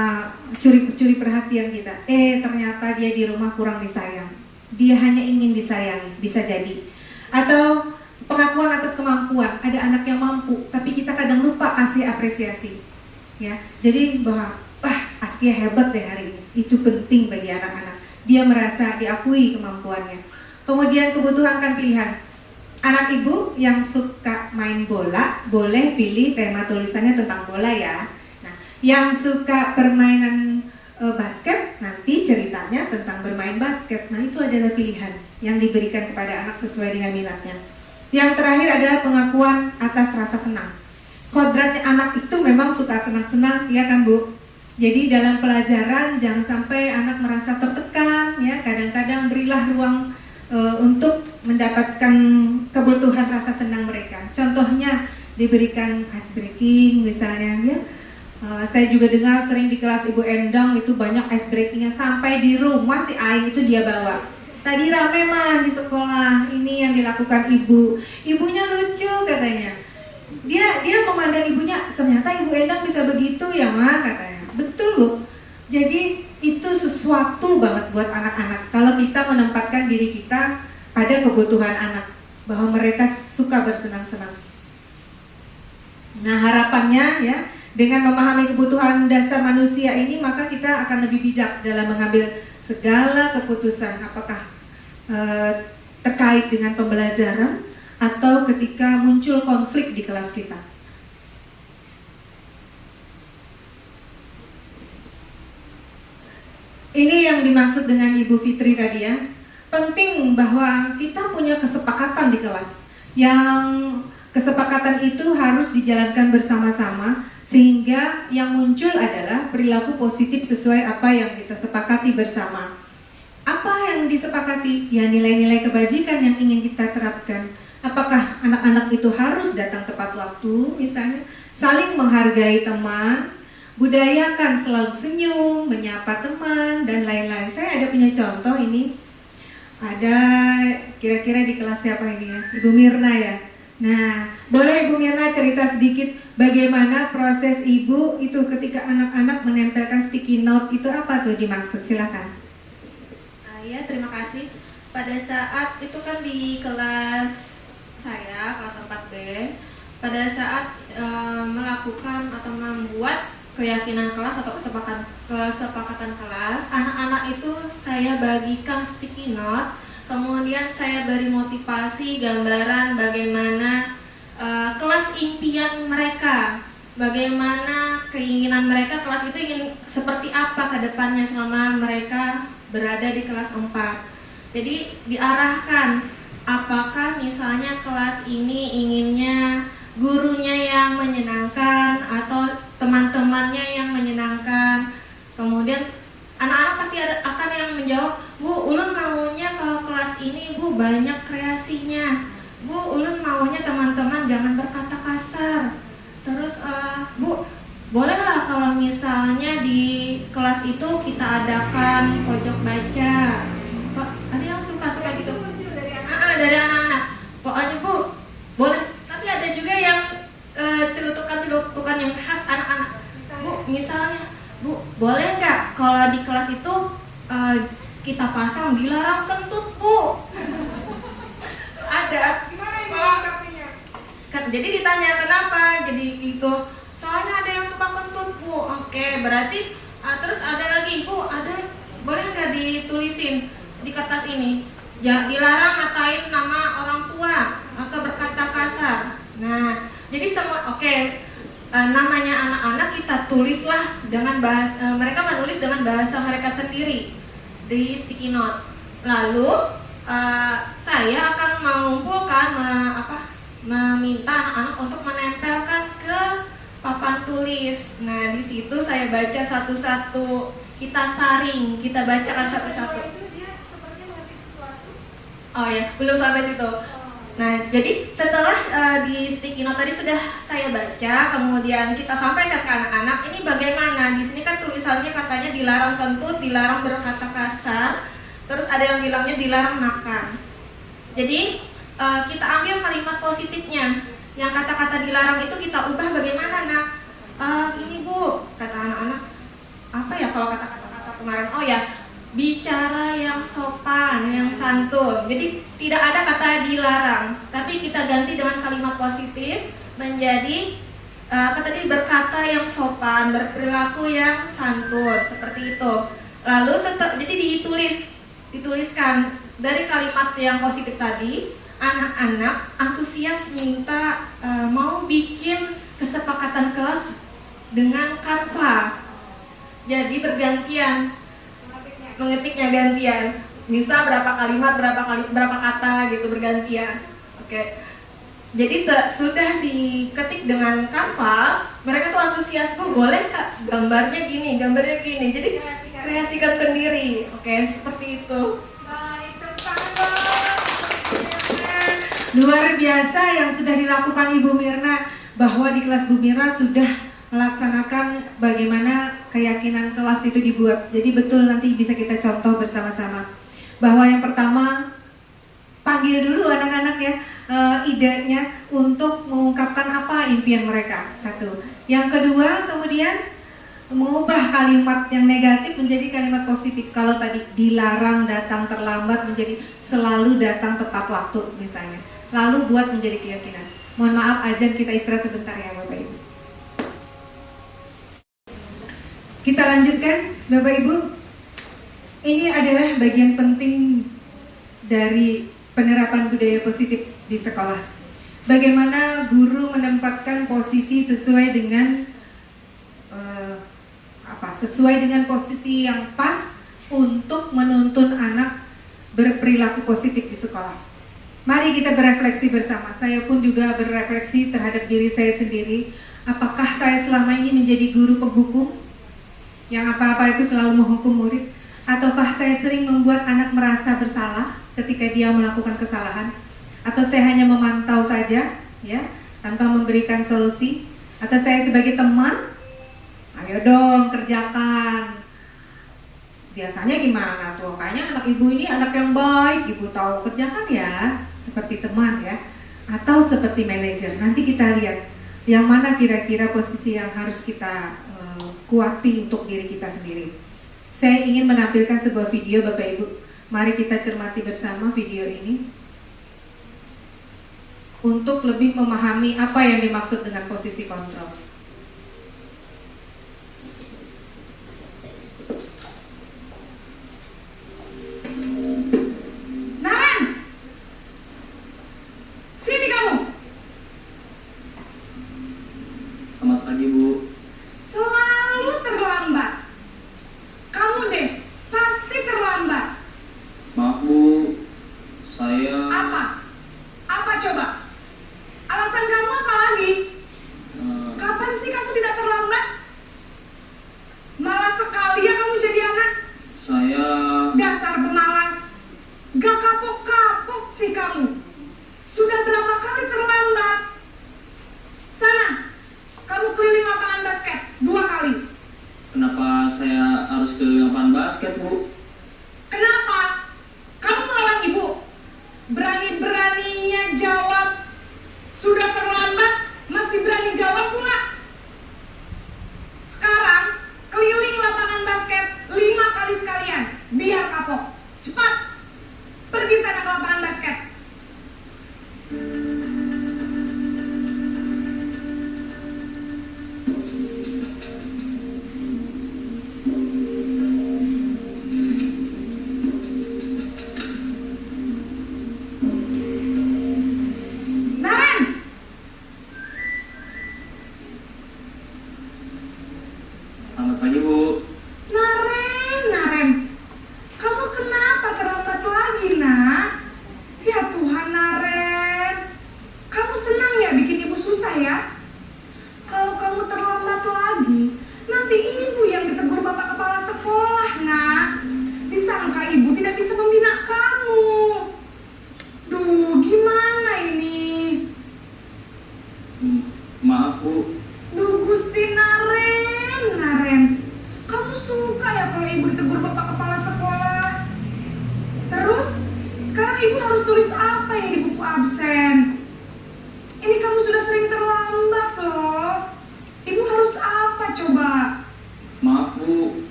curi perhatian kita. Ternyata dia di rumah kurang disayang. Dia hanya ingin disayangi, bisa jadi. Atau pengakuan atas kemampuan. Ada anak yang mampu, tapi kita kadang lupa kasih apresiasi. Ya, jadi bahwa Askia hebat deh hari ini. Itu penting bagi anak-anak. Dia merasa diakui kemampuannya. Kemudian kebutuhan kan pilihan. Anak ibu yang suka main bola boleh pilih tema tulisannya tentang bola ya. Nah, yang suka permainan basket nanti ceritanya tentang bermain basket. Nah, itu adalah pilihan yang diberikan kepada anak sesuai dengan minatnya. Yang terakhir adalah pengakuan atas rasa senang. Kodratnya anak itu memang suka senang-senang, ya kan Bu? Jadi dalam pelajaran jangan sampai anak merasa tertekan, ya. Kadang-kadang berilah ruang untuk mendapatkan kebutuhan rasa senang mereka. Contohnya diberikan ice breaking misalnya, ya. Saya juga dengar sering di kelas Ibu Endang itu banyak ice breakingnya, sampai di rumah si Ain itu dia bawa. Tadi rame mah di sekolah, ini yang dilakukan ibu. Ibunya lucu katanya. Dia memandang ibunya, ternyata Ibu Endang bisa begitu ya Ma, katanya. Betul Bu. Jadi itu sesuatu banget buat anak-anak. Kalau kita menempatkan diri kita pada kebutuhan anak, bahwa mereka suka bersenang-senang. Nah, harapannya ya, dengan memahami kebutuhan dasar manusia ini, maka kita akan lebih bijak dalam mengambil segala keputusan, apakah terkait dengan pembelajaran atau ketika muncul konflik di kelas kita. Ini yang dimaksud dengan Ibu Fitri tadi ya. Penting bahwa kita punya kesepakatan di kelas. Yang kesepakatan itu harus dijalankan bersama-sama, sehingga yang muncul adalah perilaku positif sesuai apa yang kita sepakati bersama. Apa yang disepakati? Ya, nilai-nilai kebajikan yang ingin kita terapkan. Apakah anak-anak itu harus datang tepat waktu misalnya, saling menghargai teman, budayakan selalu senyum, menyapa teman, dan lain-lain. Saya ada punya contoh ini. Ada kira-kira di kelas siapa ini ya? Ibu Mirna ya. Nah, boleh Ibu Mirna cerita sedikit bagaimana proses Ibu itu ketika anak-anak menempelkan sticky note itu, apa tuh dimaksud? Silakan. Ya, terima kasih. Pada saat itu kan di kelas saya, kelas 4B, pada saat melakukan atau membuat keyakinan kelas atau kesepakatan kelas, anak-anak itu saya bagikan sticky note, kemudian saya beri motivasi, gambaran bagaimana kelas impian mereka, bagaimana keinginan mereka kelas itu ingin seperti apa ke depannya selama mereka berada di kelas 4. Jadi diarahkan, apakah misalnya kelas ini inginnya gurunya yang menyenangkan atau teman-temannya yang menyenangkan. Kemudian anak-anak pasti akan yang menjawab, Bu, Ulun maunya kalau kelas ini Bu banyak kreasinya, Bu, Ulun maunya teman-teman jangan berkata kasar. Terus Bu, bolehlah kalau misalnya di kelas itu kita adakan pojok baca. Kok ada yang suka-suka gitu? Dari anak-anak. Pokoknya Bu, boleh. Tapi ada juga yang celutukan-celutukan yang khas anak-anak. Bu, misalnya, Bu, boleh nggak kalau di kelas itu kita pasang dilarang kentut, Bu? Ada. Gimana ini menyikapinya? Jadi ditanya kenapa? Jadi itu, soalnya ada yang suka kentut, Bu. Oke, berarti terus ada lagi, Bu, ada, boleh nggak ditulisin di kertas ini? Ya, dilarang ngatain nama orang tua atau berkata kasar. Nah, jadi semua namanya anak-anak kita tulislah dengan bahasa, mereka menulis dengan bahasa mereka sendiri di sticky note. Lalu saya akan mengumpulkan, meminta anak-anak untuk menempelkan ke papan tulis. Nah, di situ saya baca satu-satu, kita saring, kita bacakan satu-satu. Oh ya, belum sampai situ. Nah, jadi setelah di sticky note tadi sudah saya baca, kemudian kita sampaikan ke anak-anak, ini bagaimana? Di sini kan tulisannya katanya dilarang kentut, dilarang berkata kasar, terus ada yang bilangnya dilarang makan. Jadi kita ambil kalimat positifnya. Yang kata-kata dilarang itu kita ubah bagaimana, Nak? Ini Bu, kata anak-anak, apa ya kalau kata-kata kasar kemarin? Oh ya, bicara yang sopan, yang santun. Jadi tidak ada kata dilarang, tapi kita ganti dengan kalimat positif menjadi tadi berkata yang sopan, berperilaku yang santun, seperti itu. Lalu jadi dituliskan dari kalimat yang positif tadi, anak-anak antusias minta mau bikin kesepakatan kelas dengan Canva. Jadi bergantian mengetiknya gantian, misal berapa kalimat, berapa kata gitu bergantian. Oke. Jadi sudah diketik dengan Canva, mereka tuh antusias, Bu, boleh Kak gambarnya gini. Jadi kreasikan sendiri. Oke, seperti itu. Baik, luar biasa yang sudah dilakukan Ibu Mirna, bahwa di kelas Bu Mirna sudah melaksanakan bagaimana keyakinan kelas itu dibuat. Jadi betul, nanti bisa kita contoh bersama-sama. Bahwa yang pertama, panggil dulu anak-anak ya, idenya untuk mengungkapkan apa impian mereka. Satu. Yang kedua, kemudian mengubah kalimat yang negatif menjadi kalimat positif. Kalau tadi dilarang datang terlambat menjadi selalu datang tepat waktu misalnya. Lalu buat menjadi keyakinan. Mohon maaf, azan, kita istirahat sebentar ya Bapak Ibu. Kita lanjutkan, Bapak Ibu. Ini adalah bagian penting dari penerapan budaya positif di sekolah. Bagaimana guru menempatkan posisi sesuai dengan sesuai dengan posisi yang pas untuk menuntun anak berperilaku positif di sekolah. Mari kita berefleksi bersama. Saya pun juga berefleksi terhadap diri saya sendiri. Apakah saya selama ini menjadi guru penghukum yang apa-apa itu selalu menghukum murid, ataukah saya sering membuat anak merasa bersalah ketika dia melakukan kesalahan, atau saya hanya memantau saja ya tanpa memberikan solusi, atau saya sebagai teman, ayo dong kerjakan. Biasanya gimana tuh, kayaknya anak ibu ini anak yang baik, ibu tahu kerjakan ya, seperti teman ya, atau seperti manajer. Nanti kita lihat yang mana kira-kira posisi yang harus kita kuati untuk diri kita sendiri. Saya ingin menampilkan sebuah video Bapak Ibu. Mari kita cermati bersama video ini untuk lebih memahami apa yang dimaksud dengan posisi kontrol. Naran, sini kamu. Selamat pagi, Bu. Selalu terlambat. Kamu deh, pasti terlambat. Maaf, Bu. Saya... Apa? Apa coba? Alasan kamu apa lagi? Kapan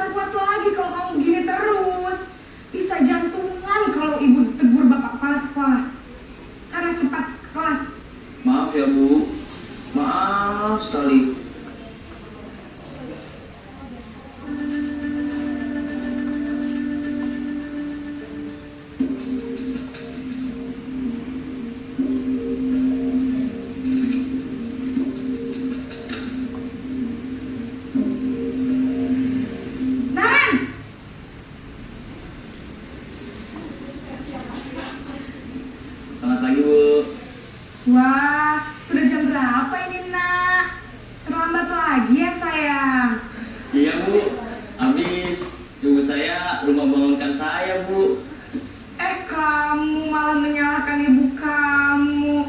bakalan kuat lagi kalau kamu begini terus. Bisa jantungan kalau ibu tegur bapak kepala sekolah. Sana cepat ke kelas. Maaf ya Bu, maaf sekali. Selamat pagi Bu. Wah, sudah jam berapa ini nak? Terlambat lagi ya sayang. Iya Bu, habis ibu saya rumah bangunkan saya Bu. Kamu malah menyalahkan ibu kamu.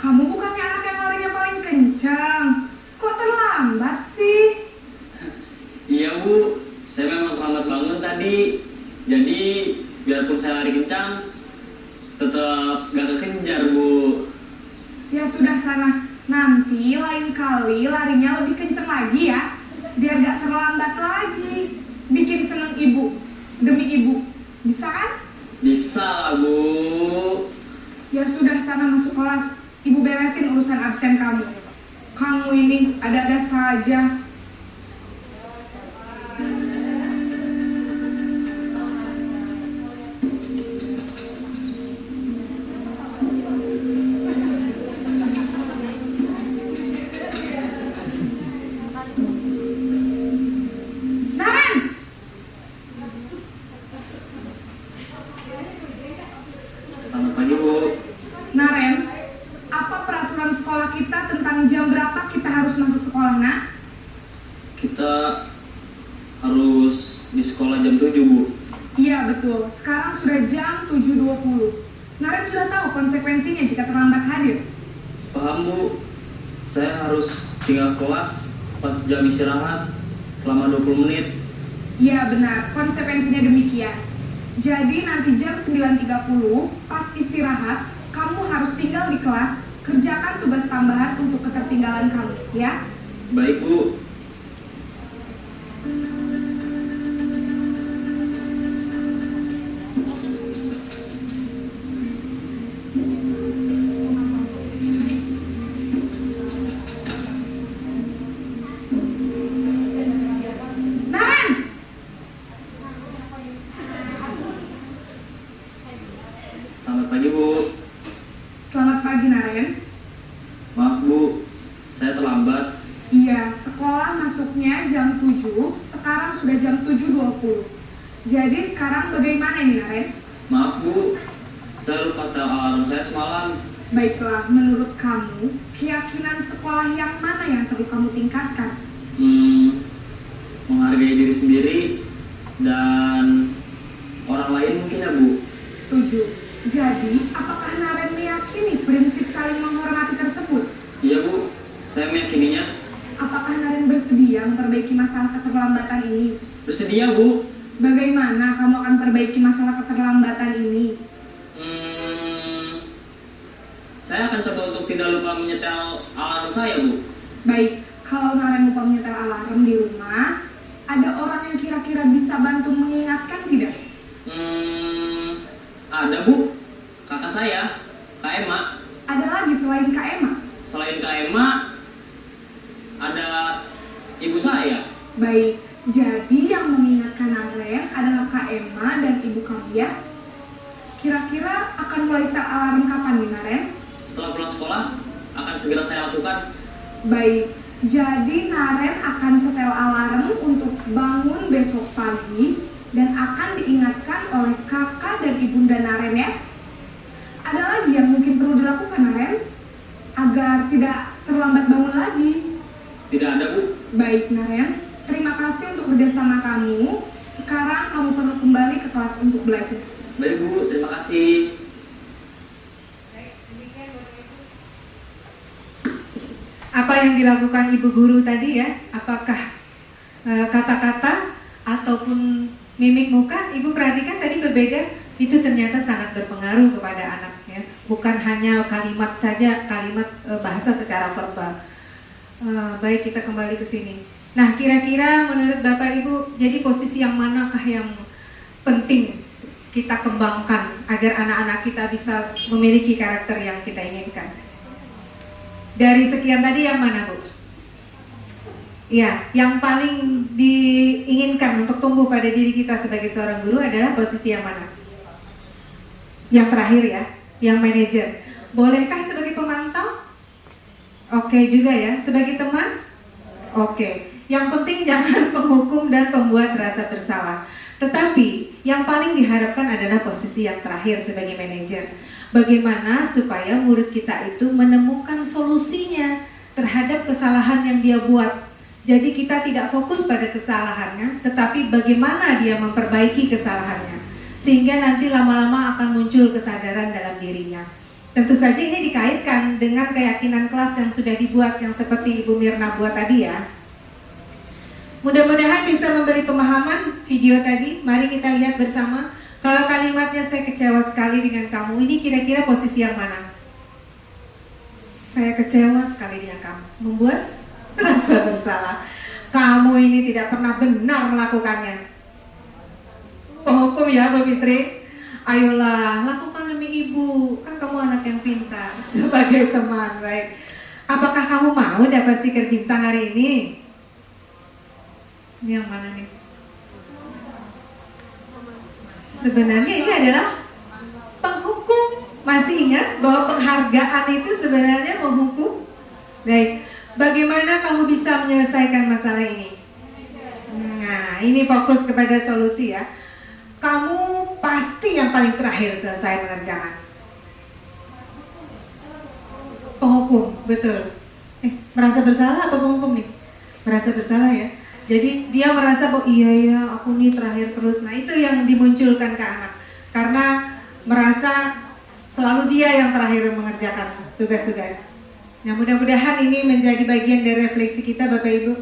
Kamu bukannya anak yang larinya paling kencang. Kok terlambat sih? Iya Bu, saya memang terlambat bangun tadi. Jadi biarpun saya lari kencang, tetap gak kekejar Bu. Ya sudah sana. Nanti lain kali larinya lebih kencang lagi ya. Biar gak terlambat lagi. Bikin seneng ibu. Demi ibu. Bisa kan? Bisa lah Bu. Ya sudah sana masuk kelas. Ibu beresin urusan absen kamu. Kamu ini ada-ada saja. Naren! Selamat pagi Bu. Naren, apa peraturan sekolah kita tentang jam berapa kita harus masuk sekolah, nak? Kita harus di sekolah jam 7 Bu. Iya betul, sekarang sudah jam 7.20. Naren sudah tahu konsekuensinya jika terlambat hadir. Paham Bu, saya harus tinggal kelas pas jam istirahat selama 20 menit. Iya benar, konsekuensinya demikian. Jadi nanti jam 9.30 pas istirahat, kamu harus tinggal di kelas, kerjakan tugas tambahan untuk ketertinggalan kamu, ya? Baik Bu. Naren! Selamat pagi Bu. Selamat pagi Naren. Maaf Bu, saya terlambat. Iya, sekolah masuknya jam 7, sekarang sudah jam 7.20. Jadi sekarang bagaimana nih Naren? Maaf Bu, saya lupa setel alarm saya semalam. Baiklah, menurut kamu, keyakinan sekolah yang mana yang perlu kamu tingkatkan? Menghargai diri sendiri dan orang lain mungkin ya Bu. Setuju. Jadi, apakah Naren meyakini prinsip saling menghormati tersebut? Iya Bu, saya meyakininya. Apakah Naren bersedia memperbaiki masalah keterlambatan ini? Bersedia Bu. Bagaimana kamu akan perbaiki masalah keterlambatan ini? Saya akan coba untuk tidak lupa menyetel alarm saya Bu. Baik, kalau Naren lupa menyetel alarm di rumah, ada orang yang kira-kira bisa bantu mengingatkan tidak? Ada Bu, kakak saya, Kak Emma. Ada lagi selain Kak Emma? Selain Kak Emma, ada ibu saya. Baik, jadi yang mengingatkan Naren adalah Kak Emma dan ibu kamu ya? Kira-kira akan mulai setel alarm kapan nih Naren? Setelah pulang sekolah, akan segera saya lakukan. Baik, jadi Naren akan setel alarm untuk bangun besok pagi dan akan diingatkan oleh kakak dan ibunda Naren ya. Ada lagi yang mungkin perlu dilakukan Naren agar tidak terlambat bangun lagi? Tidak ada Bu. Baik Naren, terima kasih untuk kerjasama kamu. Sekarang kamu perlu kembali ke kelas untuk belajar. Baik Bu, terima kasih. Apa yang dilakukan ibu guru tadi ya? Apakah kata-kata ataupun mimik muka? Ibu perhatikan tadi berbeda. Itu ternyata sangat berpengaruh kepada anak ya. Bukan hanya kalimat saja, kalimat bahasa secara verbal. Baik, kita kembali ke sini. Nah, kira-kira menurut Bapak Ibu, jadi posisi yang manakah yang penting kita kembangkan agar anak-anak kita bisa memiliki karakter yang kita inginkan? Dari sekian tadi yang mana, Bu? Ya, yang paling diinginkan untuk tumbuh pada diri kita sebagai seorang guru adalah posisi yang mana? Yang terakhir ya, yang manajer. Bolehkah sebagai pemantau? Oke juga ya, sebagai teman? Oke. Yang penting jangan penghukum dan pembuat rasa bersalah. Tetapi yang paling diharapkan adalah posisi yang terakhir sebagai manajer. Bagaimana supaya murid kita itu menemukan solusinya terhadap kesalahan yang dia buat. Jadi kita tidak fokus pada kesalahannya, tetapi bagaimana dia memperbaiki kesalahannya. Sehingga nanti lama-lama akan muncul kesadaran dalam dirinya. Tentu saja ini dikaitkan dengan keyakinan kelas yang sudah dibuat, yang seperti Ibu Mirna buat tadi ya. Mudah-mudahan bisa memberi pemahaman video tadi. Mari kita lihat bersama. Kalau kalimatnya saya kecewa sekali dengan kamu, ini kira-kira posisi yang mana? Saya kecewa sekali dengan kamu. Membuat rasa bersalah. Kamu ini tidak pernah benar melakukannya. Penghukum ya Bu Fitri. Ayolah, lakukan demi ibu. Kan kamu anak yang pintar. Sebagai teman, baik. Apakah kamu mau dapat stiker bintang hari ini? Ini yang mana nih? Sebenarnya ini adalah penghukum. Masih ingat bahwa penghargaan itu sebenarnya menghukum? Baik, bagaimana kamu bisa menyelesaikan masalah ini? Nah, ini fokus kepada solusi ya. Kamu pasti yang paling terakhir selesai mengerjakan. Penghukum, betul. Merasa bersalah apa penghukum nih? Merasa bersalah ya. Jadi dia merasa bahwa iya aku nih terakhir terus. Nah itu yang dimunculkan ke anak. Karena merasa selalu dia yang terakhir mengerjakan tugas-tugas. Nah mudah-mudahan ini menjadi bagian dari refleksi kita Bapak Ibu.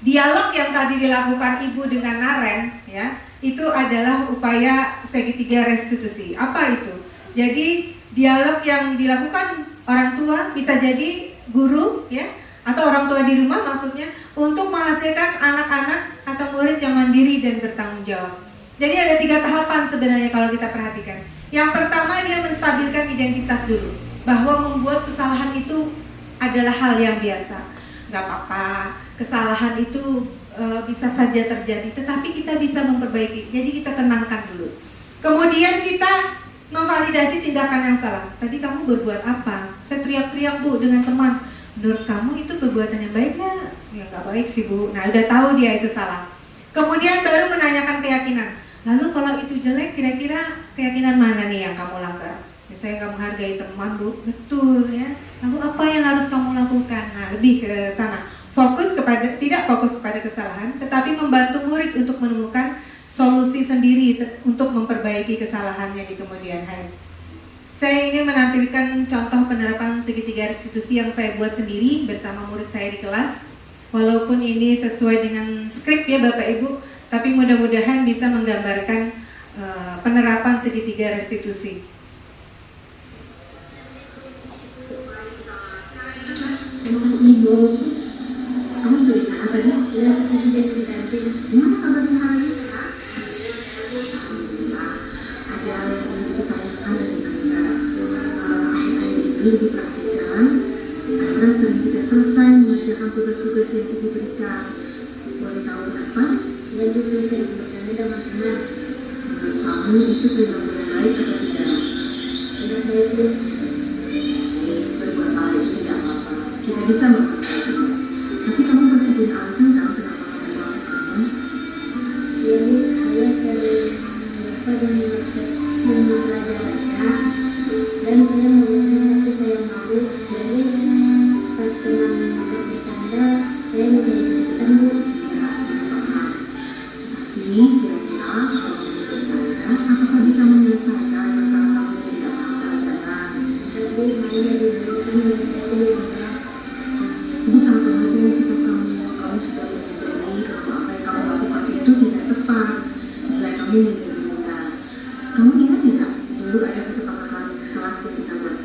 Dialog yang tadi dilakukan Ibu dengan Naren ya, itu adalah upaya segitiga restitusi. Apa itu? Jadi dialog yang dilakukan orang tua, bisa jadi guru ya, atau orang tua di rumah maksudnya, untuk menghasilkan anak-anak atau murid yang mandiri dan bertanggung jawab. Jadi ada 3 tahapan sebenarnya kalau kita perhatikan. Yang pertama dia menstabilkan identitas dulu, bahwa membuat kesalahan itu adalah hal yang biasa. Gak apa-apa, kesalahan itu bisa saja terjadi, tetapi kita bisa memperbaiki. Jadi kita tenangkan dulu. Kemudian kita memvalidasi tindakan yang salah. Tadi kamu berbuat apa? Saya teriak-teriak Bu dengan teman. Menurut kamu itu perbuatan yang baik nggak? Ya nggak baik sih Bu. Nah udah tahu dia itu salah. Kemudian baru menanyakan keyakinan. Lalu kalau itu jelek, kira-kira keyakinan mana nih yang kamu langgar? Ya, saya nggak menghargai teman Bu. Betul ya. Lalu apa yang harus kamu lakukan? Nah lebih ke sana. Tidak fokus kepada kesalahan, tetapi membantu murid untuk menemukan solusi sendiri untuk memperbaiki kesalahannya di kemudian hari. Saya ingin menampilkan contoh penerapan segitiga restitusi yang saya buat sendiri bersama murid saya di kelas. Walaupun ini sesuai dengan skrip ya Bapak Ibu, tapi mudah-mudahan bisa menggambarkan penerapan segitiga restitusi. Terima kasih Bu. Kamu sudah istirahat tadi? Ya, tadi di kantin. Gimana kabarnya hari ini sehat? Alhamdulillah. Ada yang ingin ditanyakan dari Anda. Akhir-akhir ini diperhatikan Anda sering tidak selesai mengerjakan tugas-tugas yang Ibu berikan. Boleh tahu kenapa? Dan Bu sering bercanda dengan teman. Menurut kamu itu perilaku yang baik atau tidak? Tidak baik Bu. Berbuat salah itu tidak apa-apa. Kita bisa memperbaiki. Tapi kamu pasti punya alasan kan kenapa kamu melakukannya? Ya Bu, saya sering lupa dan mempelajarinya. Dan saya menulisnya waktu saya malu. Jadi pas teman mengajak bercanda, saya menjadi kecepatan Bu. Ya, paham. Tapi kira-kira kalau kamu bercanda, apakah bisa menyelesaikan masalah kamu yang tidak paham pelajaran? Ya Bu, hanya diberikan menyelesaikan juga. Ibu sangat menghargai sikap kamu. Kamu sudah menyadari bahwa apa yang kamu lakukan itu tidak tepat. Nilai kamu menjadi rendah. Kamu ingat tidak dulu ada kesepakatan kelas yang kita buat?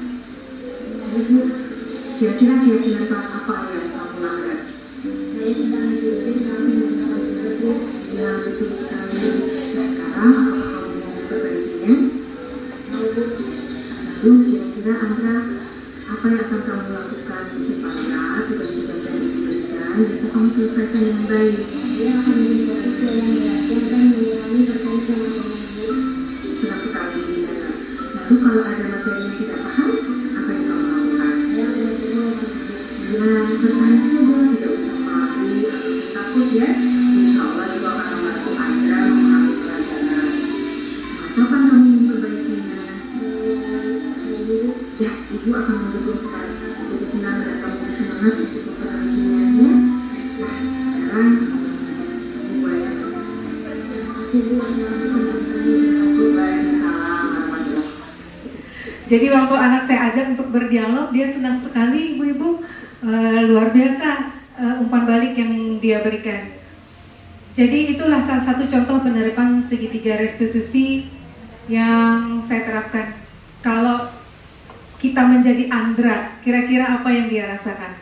Ibu, kira-kira keyakinan kelas apa yang kamu langgar? Saya betul sekali. Nah sekarang apakah kamu mau memperbaikinya? Lalu kira-kira Andra, apa yang akan kamu lakukan supaya tugas-tugas yang diberikan bisa kamu selesaikan dengan baik? Dia akan lebih fokus dalam belajar dan mengulangi terkait dengan pelajaran. Senang sekali Dina. Lalu kalau ada materi yang tidak paham, apa yang kamu lakukan? Ya, bertanya saja, tidak usah panik atau takut ya. Insya Allah itu akan membantu Andra memahami pelajaran. Kapan kamu memperbaikinya? Ya, Ibu akan mendukung sekali. Ibu senang dan kamu bersemangat untuk memperbaikinya ya. Nah, sekarang mulai. Jadi waktu anak saya ajak untuk berdialog, dia senang sekali ibu-ibu, luar biasa umpan balik yang dia berikan. Jadi itulah salah satu contoh penerapan segitiga restitusi yang saya terapkan. Kalau kita menjadi Andra, kira-kira apa yang dia rasakan?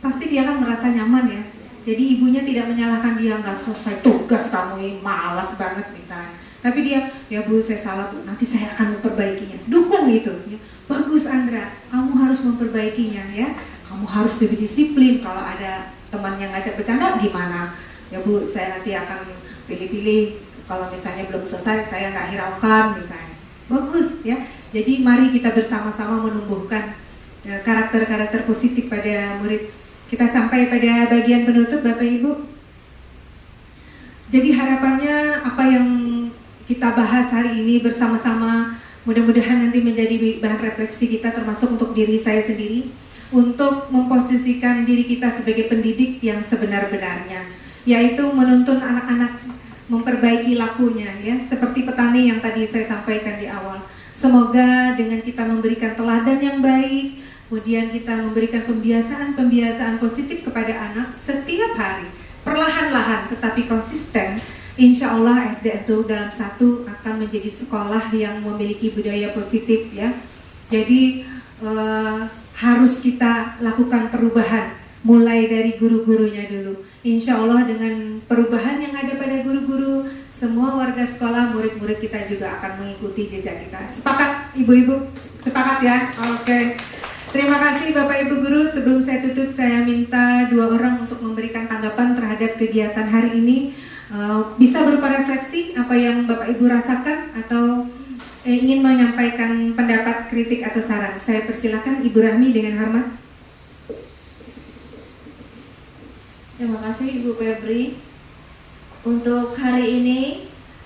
Pasti dia akan merasa nyaman ya. Jadi ibunya tidak menyalahkan dia, nggak selesai tugas kamu ini malas banget misalnya. Tapi dia, ya Bu saya salah Bu, nanti saya akan memperbaikinya. Dukung itu. Ya. Bagus Andra, kamu harus memperbaikinya ya. Kamu harus lebih disiplin. Kalau ada teman yang ngajak bercanda gimana? Ya Bu, saya nanti akan pilih-pilih. Kalau misalnya belum selesai, saya nggak hiraukan misalnya. Bagus ya. Jadi mari kita bersama-sama menumbuhkan karakter-karakter positif pada murid. Kita sampai pada bagian penutup Bapak Ibu. Jadi harapannya apa yang kita bahas hari ini bersama-sama mudah-mudahan nanti menjadi bahan refleksi kita, termasuk untuk diri saya sendiri, untuk memposisikan diri kita sebagai pendidik yang sebenar-benarnya, yaitu menuntun anak-anak memperbaiki lakunya ya, seperti petani yang tadi saya sampaikan di awal. Semoga dengan kita memberikan teladan yang baik, kemudian kita memberikan pembiasaan positif kepada anak setiap hari, perlahan-lahan tetapi konsisten, insya Allah SD itu dalam satu akan menjadi sekolah yang memiliki budaya positif ya. Jadi harus kita lakukan perubahan mulai dari guru-gurunya dulu. Insya Allah dengan perubahan yang ada pada guru-guru, semua warga sekolah, murid-murid kita juga akan mengikuti jejak kita. Sepakat ibu-ibu? Sepakat ya? Oke. Terima kasih Bapak Ibu Guru. Sebelum saya tutup, saya minta 2 orang untuk memberikan tanggapan terhadap kegiatan hari ini. Bisa berupa refleksi apa yang Bapak Ibu rasakan atau ingin menyampaikan pendapat, kritik atau saran. Saya persilakan Ibu Rahmi dengan hormat. Terima kasih Ibu Febri. Untuk hari ini,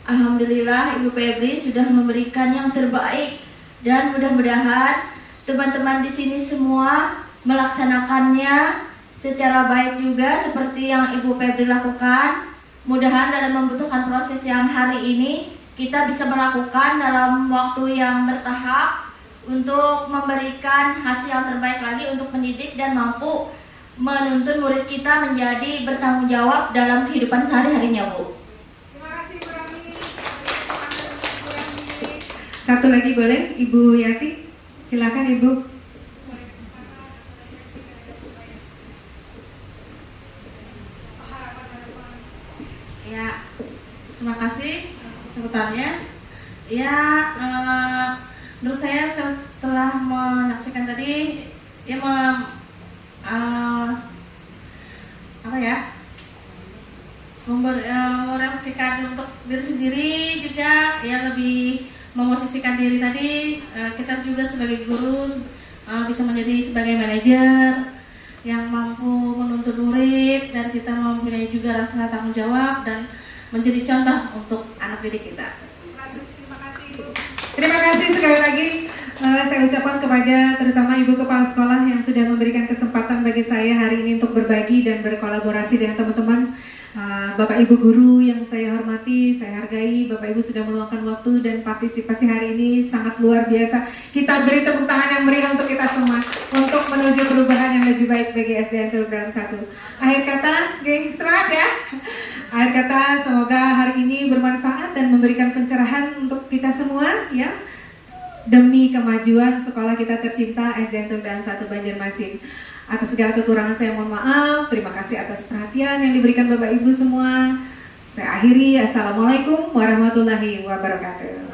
alhamdulillah Ibu Febri sudah memberikan yang terbaik dan mudah-mudahan teman-teman di sini semua melaksanakannya secara baik juga seperti yang Ibu Febri lakukan. Mudahan dalam membutuhkan proses yang hari ini kita bisa melakukan dalam waktu yang bertahap untuk memberikan hasil yang terbaik lagi untuk mendidik dan mampu menuntun murid kita menjadi bertanggung jawab dalam kehidupan sehari-harinya, Bu. Terima kasih Bu Rami. Satu lagi boleh, Ibu Yati? Silakan Ibu. Ya, terima kasih sebutannya. Ya, menurut saya setelah menyaksikan tadi, ya merefleksikan untuk diri sendiri juga, ya lebih memosisikan diri tadi. Kita juga sebagai guru bisa menjadi sebagai manajer yang mampu menuntut murid, dan kita mempunyai juga rasa tanggung jawab dan menjadi contoh untuk anak didik kita. Terima kasih sekali lagi saya ucapkan kepada terutama Ibu Kepala Sekolah yang sudah memberikan kesempatan bagi saya hari ini untuk berbagi dan berkolaborasi dengan teman-teman. Bapak Ibu Guru yang saya hormati, saya hargai, Bapak Ibu sudah meluangkan waktu dan partisipasi hari ini sangat luar biasa. Kita beri tepuk tangan yang meriah untuk kita semua untuk menuju perubahan yang lebih baik bagi SDN Teluk Dalam 1. Akhir kata, geng, semangat ya. Akhir kata, semoga hari ini bermanfaat dan memberikan pencerahan untuk kita semua ya. Demi kemajuan sekolah kita tercinta SDN Teluk Dalam 1 Banjarmasin. Atas segala kekurangan saya mohon maaf. Terima kasih atas perhatian yang diberikan Bapak Ibu semua. Saya akhiri, assalamualaikum warahmatullahi wabarakatuh.